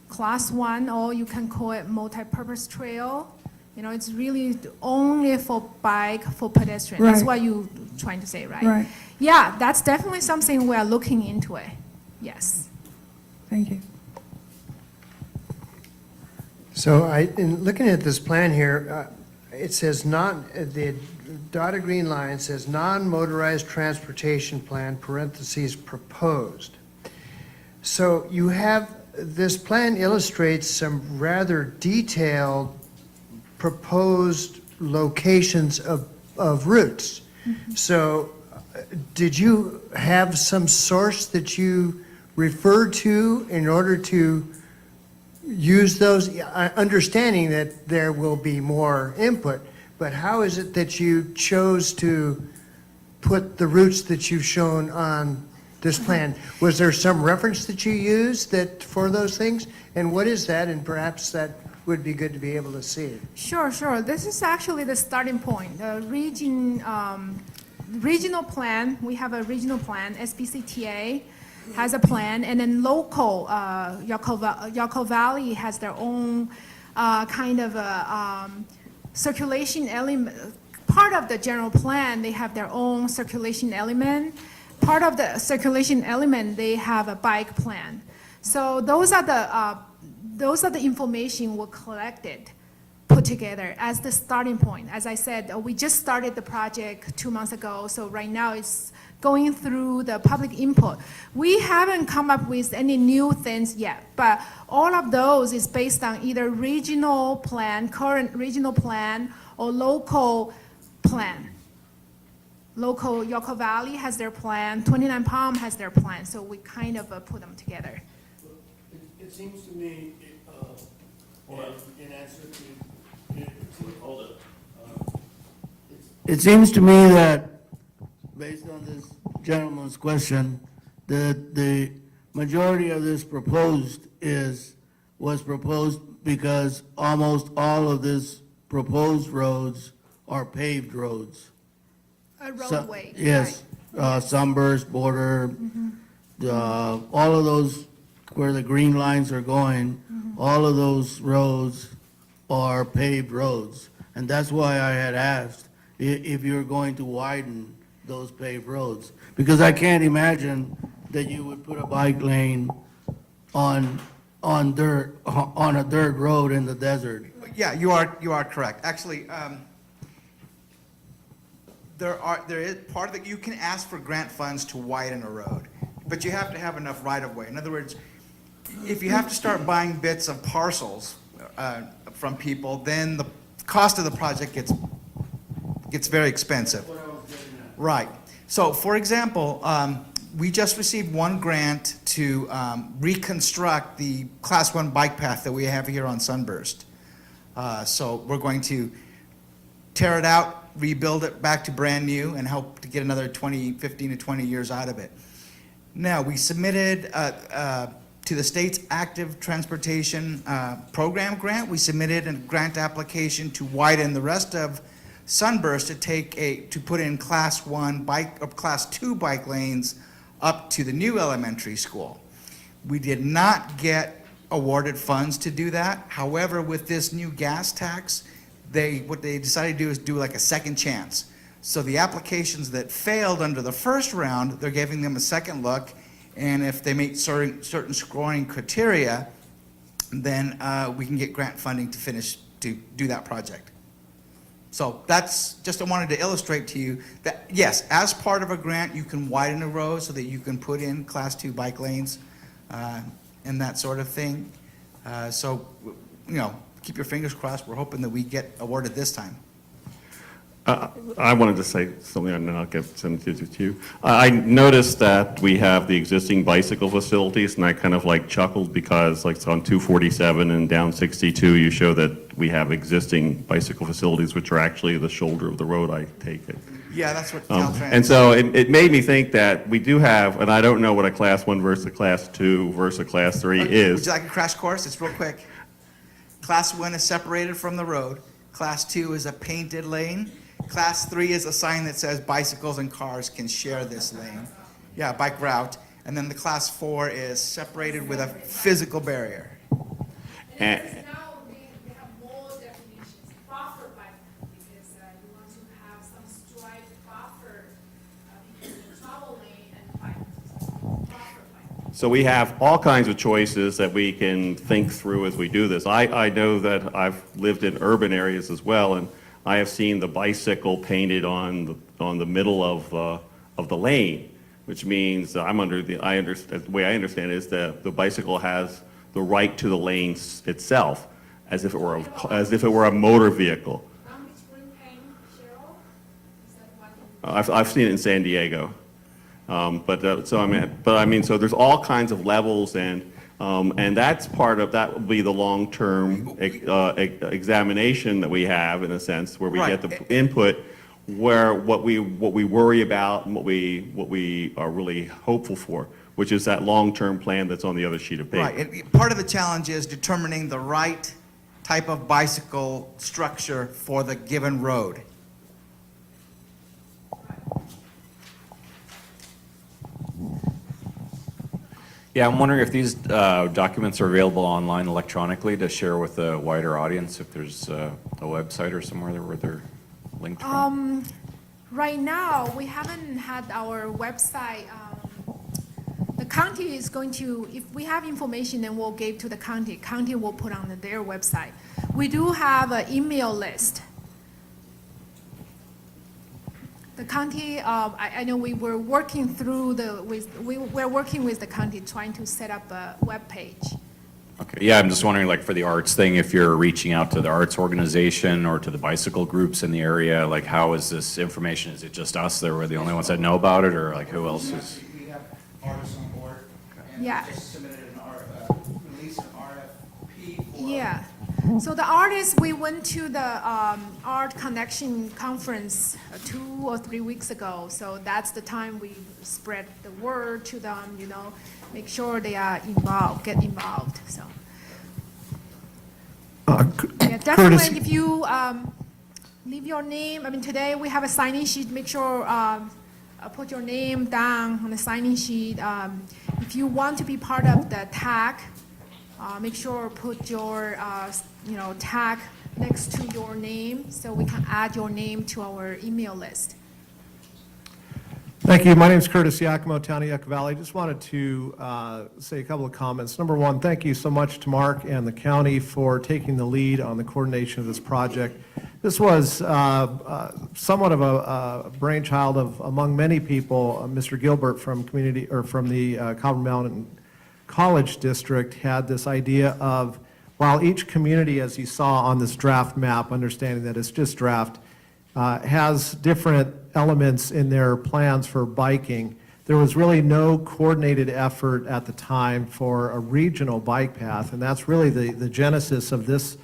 Class 1, or you can call it multi-purpose trail. You know, it's really only for bike, for pedestrian. That's Right. what you're trying to say, right? Right. Yeah, that's definitely something we are looking into it. Yes. Thank you. So in looking at this plan here, it says the dotted green line says non-motorized transportation plan, parentheses, proposed. So you have, this plan illustrates some rather detailed proposed locations of routes. So did you have some source that you referred to in order to use those, understanding that there will be more input, but how is it that you chose to put the routes that you've shown on this plan? Was there some reference that you used for those things? And what is that? And perhaps that would be good to be able to see. Sure. This is actually the starting point. The regional plan, we have a regional plan, SBCTA has a plan, and then local, Yucca Valley has their own kind of a circulation element. Part of the general plan, they have their own circulation element. Part of the circulation element, they have a bike plan. So those are the information we collected, put together as the starting point. As I said, we just started the project 2 months ago, so right now it's going through the public input. We haven't come up with any new things yet, but all of those is based on either regional plan, current regional plan, or local plan. Local Yucca Valley has their plan, 29 Palm has their plan, so we kind of put them together. It seems to me, in answer to, it seems to me that, based on this gentleman's question, that the majority of this was proposed because almost all of this proposed roads are paved roads. A So- roadway. Yes, Sunburst, Border, all of those where the green lines are going, all of those roads are paved roads. And that's why I had asked if you're going to widen those paved roads. Because I can't imagine that you would put a bike lane on dirt, on a dirt road in the desert. Yeah, you are correct. Actually, there is part of it, you can ask for grant funds to widen a road, but you have to have enough right-of-way. In other words, if you have to start buying bits of parcels from people, then the cost of the project gets very expensive. Right. So, for example, we just received one grant to reconstruct the Class 1 bike path that we have here on Sunburst. So we're going to tear it out, rebuild it back to brand new, and hope to get another 15 to 20 years out of it. Now, we submitted to the state's active transportation program grant. We submitted a grant application to widen the rest of Sunburst to put in Class 1 bike or Class 2 bike lanes up to the new elementary school. We did not get awarded funds to do that. However, with this new gas tax, what they decided to do is do like a second chance. So the applications that failed under the first round, they're giving them a second look, and if they meet certain scoring criteria, then we can get grant funding to do that project. So that's just, I wanted to illustrate to you that, yes, as part of a grant, you can widen a road so that you can put in Class 2 bike lanes and that sort of thing. So, keep your fingers crossed. We're hoping that we get awarded this time. I wanted to say something, and then I'll send it to you. I noticed that we have the existing bicycle facilities, and I kind of like chuckled because like on 247 and down 62, you show that we have existing bicycle facilities, which are actually the shoulder of the road, I take it. Yeah, that's what Caltrans. And so it made me think that we do have, and I don't know what a Class 1 versus a Class 2 versus a Class 3 is. Would you like a crash course? It's real quick. Class 1 is separated from the road. Class 2 is a painted lane. Class 3 is a sign that says bicycles and cars can share this lane. Yeah, bike route. And then the Class 4 is separated with a physical barrier. And now they have more definitions, buffer bike, because you want to have some striped buffer between the travel lane and bike, buffer bike. So we have all kinds of choices that we can think through as we do this. I know that I've lived in urban areas as well, and I have seen the bicycle painted on the middle of the lane, which means the way I understand it is that the bicycle has the right to the lane itself, as if it were a motor vehicle. I've seen it in San Diego, so there's all kinds of levels, and that's part of that will be the long-term examination that we have, in a sense, where we get the input, where what we worry about and what we are really hopeful for, which is that long-term plan that's on the other sheet of paper. Right. And part of the challenge is determining the right type of bicycle structure for the given road. Yeah, I'm wondering if these documents are available online electronically to share with a wider audience, if there's a website or somewhere where they're linked from. Right now, we haven't had our website. The county is going to, if we have information, then we'll give to the county. County will put on their website. We do have an email list. The county, I know we were working through we're working with the county trying to set up a web page. Okay, yeah, I'm just wondering, like for the arts thing, if you're reaching out to the arts organization or to the bicycle groups in the area, like how is this information? Is it just us that were the only ones that know about it, or like who else is? We have artists on board. And Yeah. just submitted released an RFP for. Yeah. So the artists, we went to the Art Connection Conference 2 or 3 weeks ago. So that's the time we spread the word to them, make sure they are involved, get involved, so. Yeah, definitely, if you leave your name. I mean, today we have a sign-in sheet. Make sure put your name down on the sign-in sheet. If you want to be part of the tag, make sure put your tag next to your name so we can add your name to our email list. Thank you. My name is Curtis Yakimo, Town of Yucca Valley. Just wanted to say a couple of comments. Number one, thank you so much to Mark and the county for taking the lead on the coordination of this project. This was somewhat of a brainchild of, among many people, Mr. Gilbert from the Copper Mountain College District had this idea of, while each community, as you saw on this draft map, understanding that it's just draft, has different elements in their plans for biking, there was really no coordinated effort at the time for a regional bike path, and that's really the genesis of this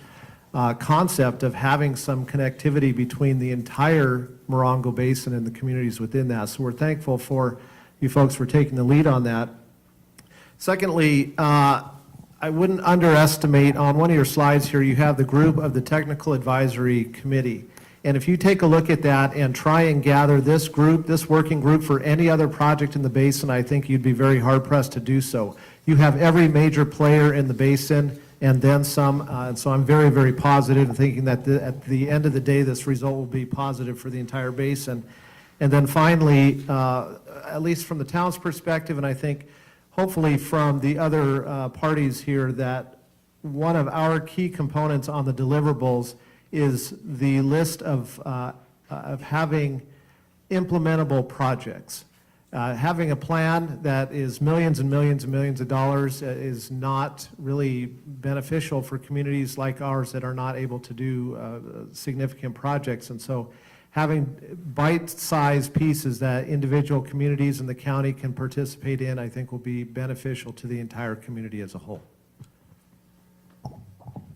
concept of having some connectivity between the entire Morongo Basin and the communities within that. So we're thankful for you folks for taking the lead on that. Secondly, I wouldn't underestimate, on one of your slides here, you have the group of the Technical Advisory Committee. And if you take a look at that and try and gather this group, this working group for any other project in the basin, I think you'd be very hard-pressed to do so. You have every major player in the basin and then some, and so I'm very, very positive in thinking that at the end of the day, this result will be positive for the entire basin. And then finally, at least from the town's perspective, and I think hopefully from the other parties here, that one of our key components on the deliverables is the list of having implementable projects. Having a plan that is millions and millions and millions of dollars is not really beneficial for communities like ours that are not able to do significant projects. And so having bite-sized pieces that individual communities in the county can participate in, I think will be beneficial to the entire community as a whole.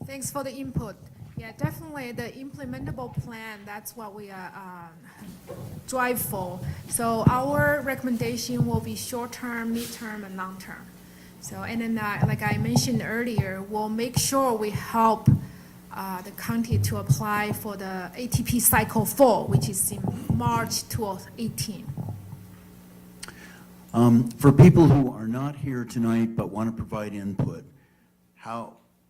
Thanks for the input. Yeah, definitely the implementable plan, that's what we drive for. So our recommendation will be short-term, mid-term, and long-term. So, and then like I mentioned earlier, we'll make sure we help the county to apply for the ATP Cycle 4, which is in March 2018. For people who are not here tonight but want to provide input,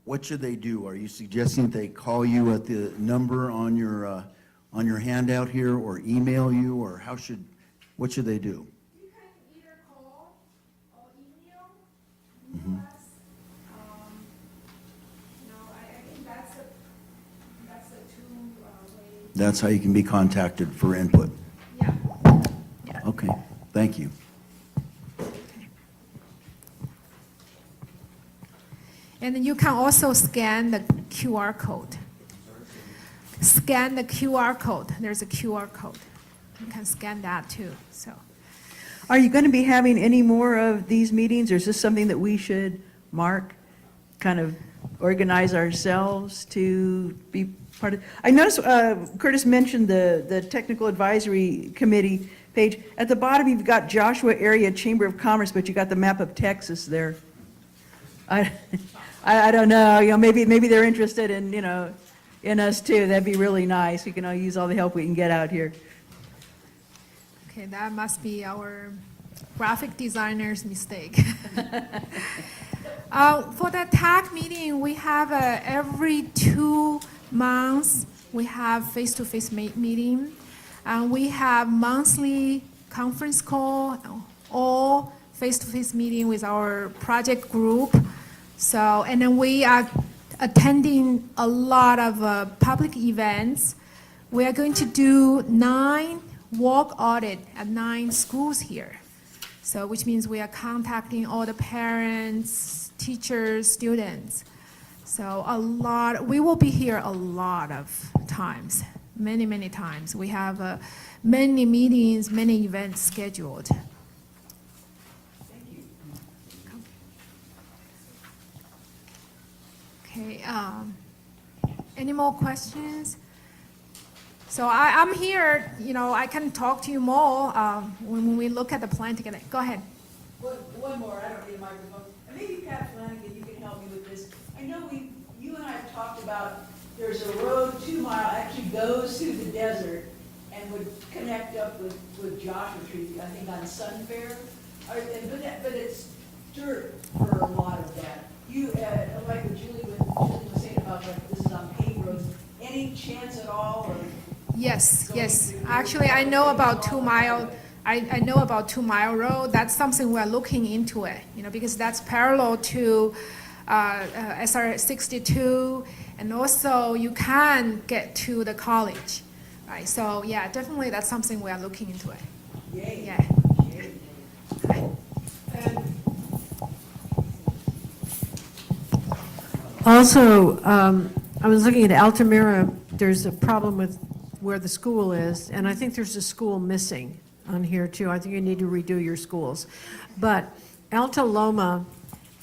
what should they do? Are you suggesting that they call you at the number on your handout here, or email you, or what should they do? You can either call or email Mm-hmm. us. I think that's the two ways. That's how you can be contacted for input? Yeah. Okay, thank you. And then you can also scan the QR code. Scan the QR code. There's a QR code. You can scan that too, so. Are you going to be having any more of these meetings, or is this something that we should, Mark, kind of organize ourselves to be part of? I noticed Curtis mentioned the Technical Advisory Committee page. At the bottom, you've got Joshua Area Chamber of Commerce, but you got the map of Texas there. I don't know, maybe they're interested in, in us too. That'd be really nice. We can all use all the help we can get out here. Okay, that must be our graphic designer's mistake. For the TAC meeting, we have every 2 months, we have face-to-face meeting. And we have monthly conference call, or face-to-face meeting with our project group. So, and then we are attending a lot of public events. We are going to do 9 walk audit at 9 schools here. So, which means we are contacting all the parents, teachers, students. So we will be here a lot of times, many, many times. We have many meetings, many events scheduled. Okay, any more questions? So I'm here, I can talk to you more when we look at the plan together. Go ahead. One more, I don't need a microphone. And maybe Pat Flanagan, you can help me with this. I know you and I have talked about, there's a road 2 mile, actually goes through the desert and would connect up with Joshua Tree, I think on Sunfair. But it's dirt for a lot of that. You, like what Julie was saying about like this is on paved roads, any chance at all of? Yes. Actually, I know about 2 Mile. I know about 2 Mile Road. That's something we're looking into it, because that's parallel to SR 62, and also you can get to the college, right? So yeah, definitely that's something we are looking into it. Yay. Yeah. Also, I was looking at Altamira, there's a problem with where the school is, and I think there's a school missing on here too. I think you need to redo your schools. But Alta Loma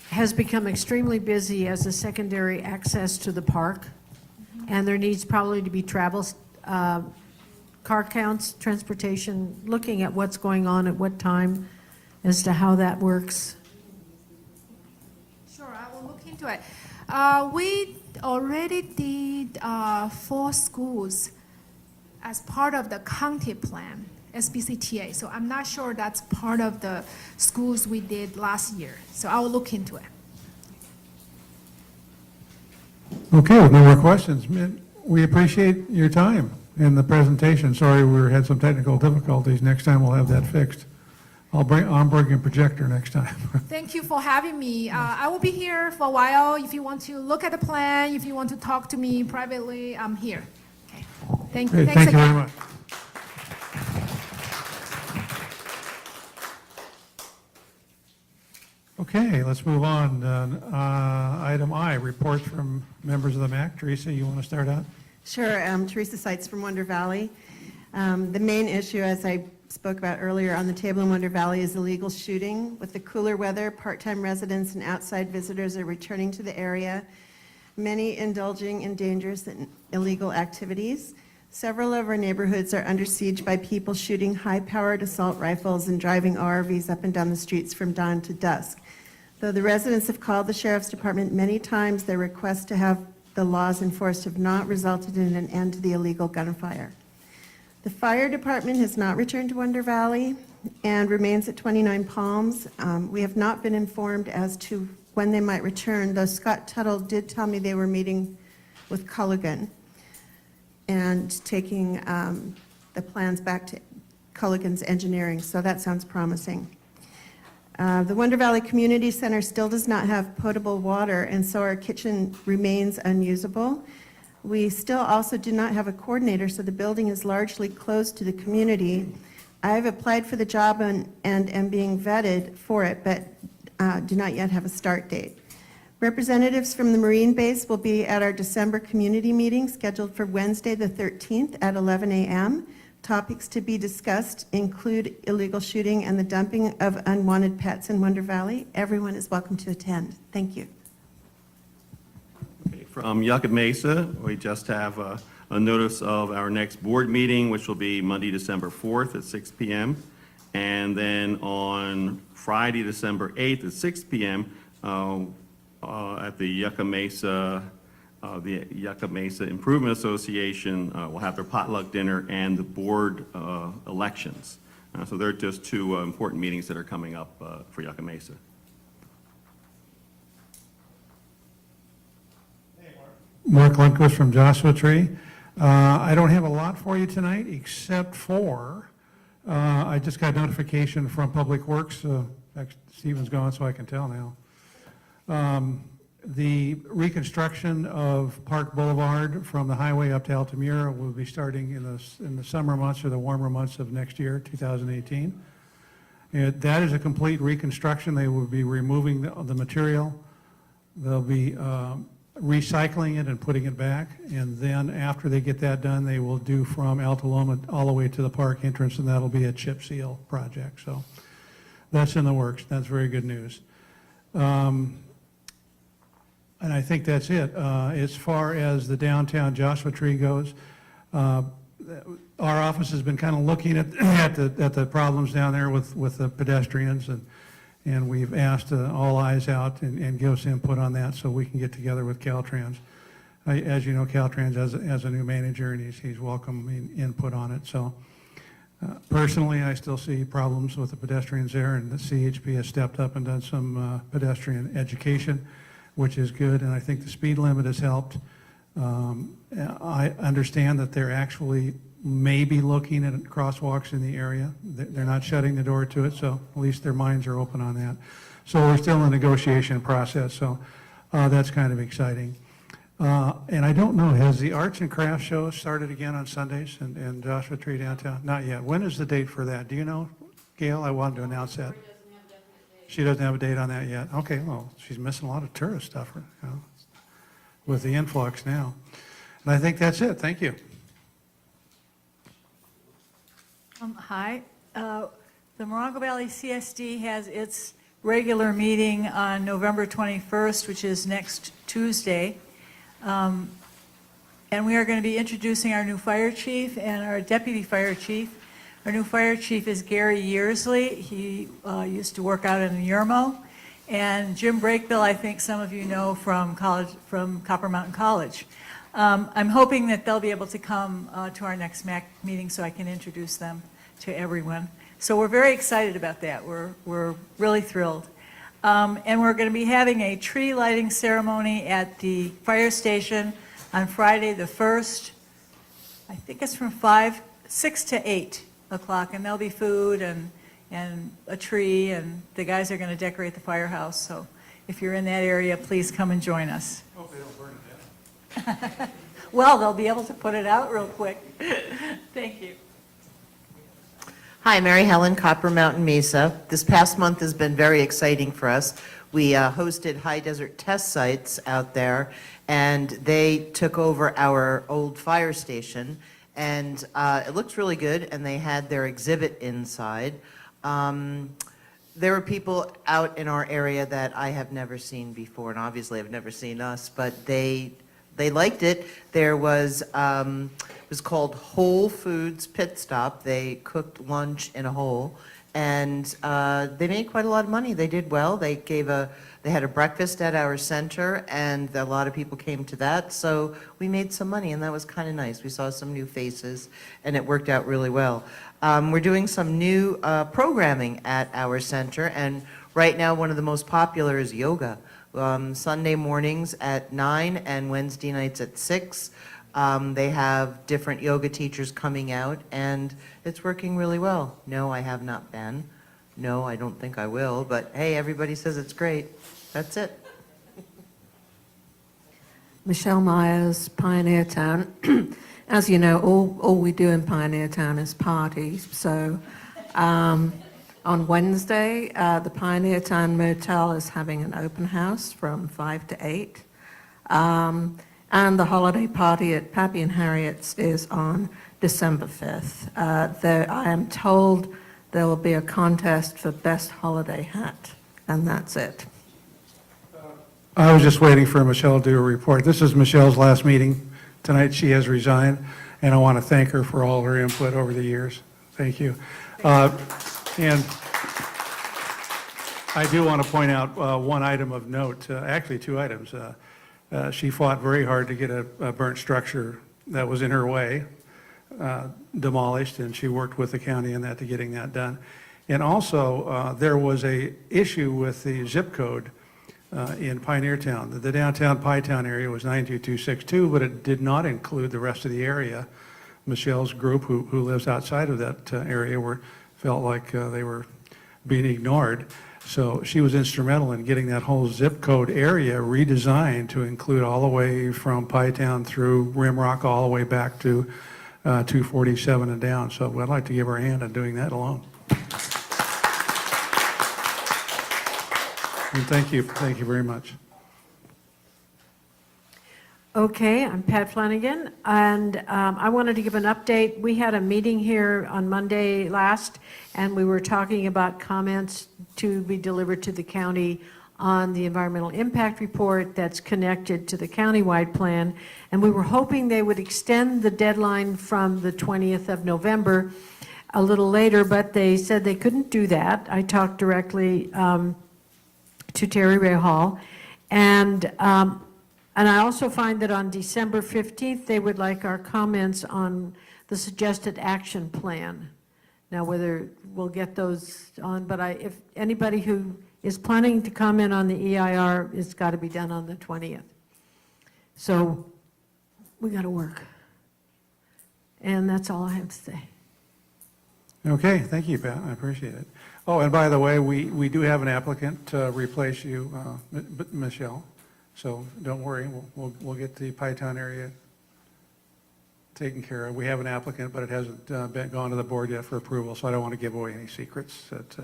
has become extremely busy as a secondary access to the park, and there needs probably to be travel, car counts, transportation, looking at what's going on at what time as to how that works. Sure, I will look into it. We already did 4 schools as part of the county plan, SBCTA. So I'm not sure that's part of the schools we did last year. So I will look into it. Okay, with no more questions, we appreciate your time in the presentation. Sorry we had some technical difficulties. Next time we'll have that fixed. I'm bringing a projector next time. Thank you for having me. I will be here for a while. If you want to look at the plan, if you want to talk to me privately, I'm here. Okay. Thank you. Great, Thanks thank you very again. much. Okay, let's move on. Item I, reports from members of the MAC. Teresa, you want to start out? Sure, Teresa Seitz from Wonder Valley. The main issue, as I spoke about earlier on the table in Wonder Valley, is illegal shooting. With the cooler weather, part-time residents and outside visitors are returning to the area, many indulging in dangerous and illegal activities. Several of our neighborhoods are under siege by people shooting high-powered assault rifles and driving ORVs up and down the streets from dawn to dusk. Though the residents have called the Sheriff's Department many times, their requests to have the laws enforced have not resulted in an end to the illegal gunfire. The fire department has not returned to Wonder Valley and remains at 29 Palms. We have not been informed as to when they might return, though Scott Tuttle did tell me they were meeting with Culligan and taking the plans back to Culligan's engineering, so that sounds promising. The Wonder Valley Community Center still does not have potable water, and so our kitchen remains unusable. We still also do not have a coordinator, so the building is largely closed to the community. I've applied for the job and am being vetted for it, but do not yet have a start date. Representatives from the Marine Base will be at our December community meeting scheduled for Wednesday the 13th at 11 a.m. Topics to be discussed include illegal shooting and the dumping of unwanted pets in Wonder Valley. Everyone is welcome to attend. Thank you. From Yucca Mesa, we just have a notice of our next board meeting, which will be Monday, December 4th at 6 p.m. And then on Friday, December 8th at 6 p.m. At the Yucca Mesa Improvement Association will have their potluck dinner and the board elections. So they're just 2 important meetings that are coming up for Yucca Mesa. Mark Lundquist from Joshua Tree. I don't have a lot for you tonight, except for, I just got notification from Public Works, in fact, Stephen's gone, so I can tell now. The reconstruction of Park Boulevard from the highway up to Altamira will be starting in the summer months or the warmer months of next year, 2018. That is a complete reconstruction. They will be removing the material. They'll be recycling it and putting it back, and then after they get that done, they will do from Alta Loma all the way to the park entrance, and that'll be a chip seal project. So that's in the works. That's very good news. And I think that's it. As far as the downtown Joshua Tree goes, our office has been kind of looking at the problems down there with the pedestrians, and we've asked all eyes out and give us input on that so we can get together with Caltrans. As you know, Caltrans has a new manager, and he's welcoming input on it. So personally, I still see problems with the pedestrians there, and the CHP has stepped up and done some pedestrian education, which is good, and I think the speed limit has helped. I understand that they're actually maybe looking at crosswalks in the area. They're not shutting the door to it, so at least their minds are open on that. So we're still in the negotiation process, so that's kind of exciting. And I don't know, has the arts and crafts show started again on Sundays in Joshua Tree downtown? Not yet. When is the date for that? Do you know, Gail? I wanted to announce that. She doesn't have a date on that yet. Okay, well, she's missing a lot of tourist stuff, you know, with the influx now. And I think that's it. Thank you. Hi. The Morongo Valley CSD has its regular meeting on November 21st, which is next Tuesday. And we are going to be introducing our new fire chief and our deputy fire chief. Our new fire chief is Gary Yearsley. He used to work out in Yermo. And Jim Breakbill, I think some of you know from Copper Mountain College. I'm hoping that they'll be able to come to our next MAC meeting so I can introduce them to everyone. So we're very excited about that. We're really thrilled. And we're going to be having a tree lighting ceremony at the fire station on Friday the 1st. I think it's from 6 to 8 o'clock, and there'll be food and a tree, and the guys are going to decorate the firehouse. So if you're in that area, please come and join us. Hope they don't burn it down. Well, they'll be able to put it out real quick. Thank you. Hi, Mary Helen, Copper Mountain Mesa. This past month has been very exciting for us. We hosted high desert test sites out there, and they took over our old fire station, and it looks really good, and they had their exhibit inside. There were people out in our area that I have never seen before, and obviously have never seen us, but they liked it. There was, it was called Whole Foods Pit Stop. They cooked lunch in a hole, and they made quite a lot of money. They did well. They had a breakfast at our center, and a lot of people came to that. So we made some money, and that was kind of nice. We saw some new faces, and it worked out really well. We're doing some new programming at our center, and right now one of the most popular is yoga. Sunday mornings at 9 and Wednesday nights at 6. They have different yoga teachers coming out, and it's working really well. No, I have not been. No, I don't think I will, but hey, everybody says it's great. That's it. Michelle Myers, Pioneer Town. As you know, all we do in Pioneer Town is parties. So on Wednesday, the Pioneer Town Motel is having an open house from 5 to 8. And the holiday party at Pappy and Harriet's is on December 5th. I am told there will be a contest for best holiday hat, and that's it. I was just waiting for Michelle to do a report. This is Michelle's last meeting. Tonight she has resigned, and I want to thank her for all her input over the years. Thank you. And I do want to point out one item of note, actually two items. She fought very hard to get a burnt structure that was in her way demolished, and she worked with the county in that to getting that done. And also, there was a issue with the zip code in Pioneer Town. The downtown Pie Town area was 92262, but it did not include the rest of the area. Michelle's group, who lives outside of that area, felt like they were being ignored. So she was instrumental in getting that whole zip code area redesigned to include all the way from Pie Town through Rimrock all the way back to 247 and down. So I'd like to give her a hand on doing that alone. And thank you very much. Okay, I'm Pat Flanagan, and I wanted to give an update. We had a meeting here on Monday last, and we were talking about comments to be delivered to the county on the environmental impact report that's connected to the countywide plan, and we were hoping they would extend the deadline from the 20th of November a little later, but they said they couldn't do that. I talked directly to Terry Ray Hall, and And I also find that on December 15th, they would like our comments on the suggested action plan. Now, whether we'll get those on, but if anybody who is planning to comment on the EIR, it's got to be done on the 20th. So we got to work. And that's all I have to say. Okay, thank you, Pat, I appreciate it. Oh, and by the way, we do have an applicant to replace you, Michelle, so don't worry, we'll get the Python area taken care of. We have an applicant, but it hasn't gone to the board yet for approval, so I don't want to give away any secrets. That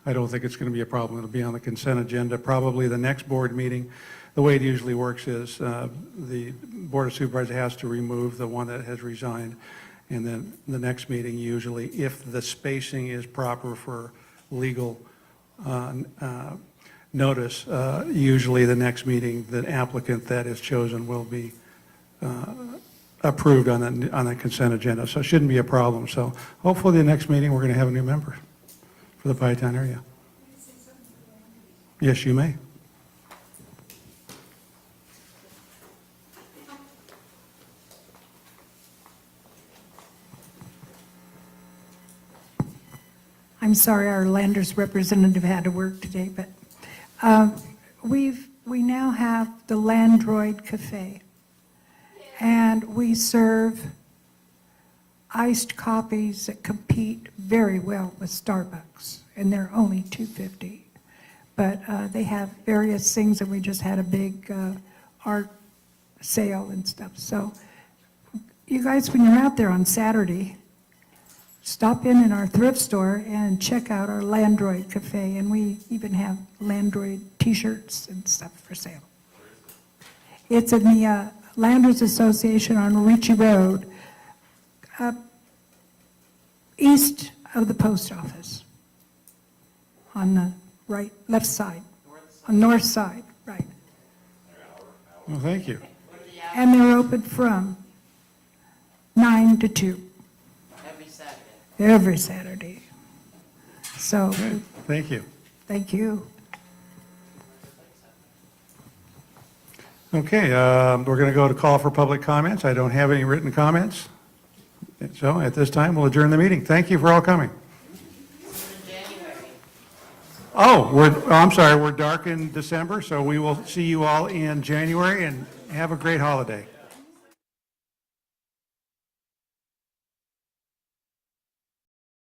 I don't think it's going to be a problem. It'll be on the consent agenda, probably the next board meeting. The way it usually works is the Board of Supervisors has to remove the one that has resigned, and then the next meeting usually, if the spacing is proper for legal notice, usually the next meeting, the applicant that is chosen will be approved on the consent agenda, so it shouldn't be a problem. So hopefully the next meeting, we're going to have a new member for the Python area. Yes, you may. I'm sorry, our Landers representative had to work today, but we now have the Landroid Cafe, and we serve iced coffees that compete very well with Starbucks, and they're only $2.50. But they have various things, and we just had a big art sale and stuff. So you guys, when you're out there on Saturday, stop in our thrift store and check out our Landroid Cafe, and we even have Landroid t-shirts and stuff for sale. It's in the Landers Association on Ricci Road, east of the post office, on the left side, on north side, right. Well, thank you. And they're open from 9 to 2. Every Saturday. So, Okay, thank you. thank you. Okay, we're going to go to call for public comments. I don't have any written comments. So at this time, we'll adjourn the meeting. Thank you for all coming. Oh, I'm sorry, we're dark in December, so we will see you all in January, and have a great holiday.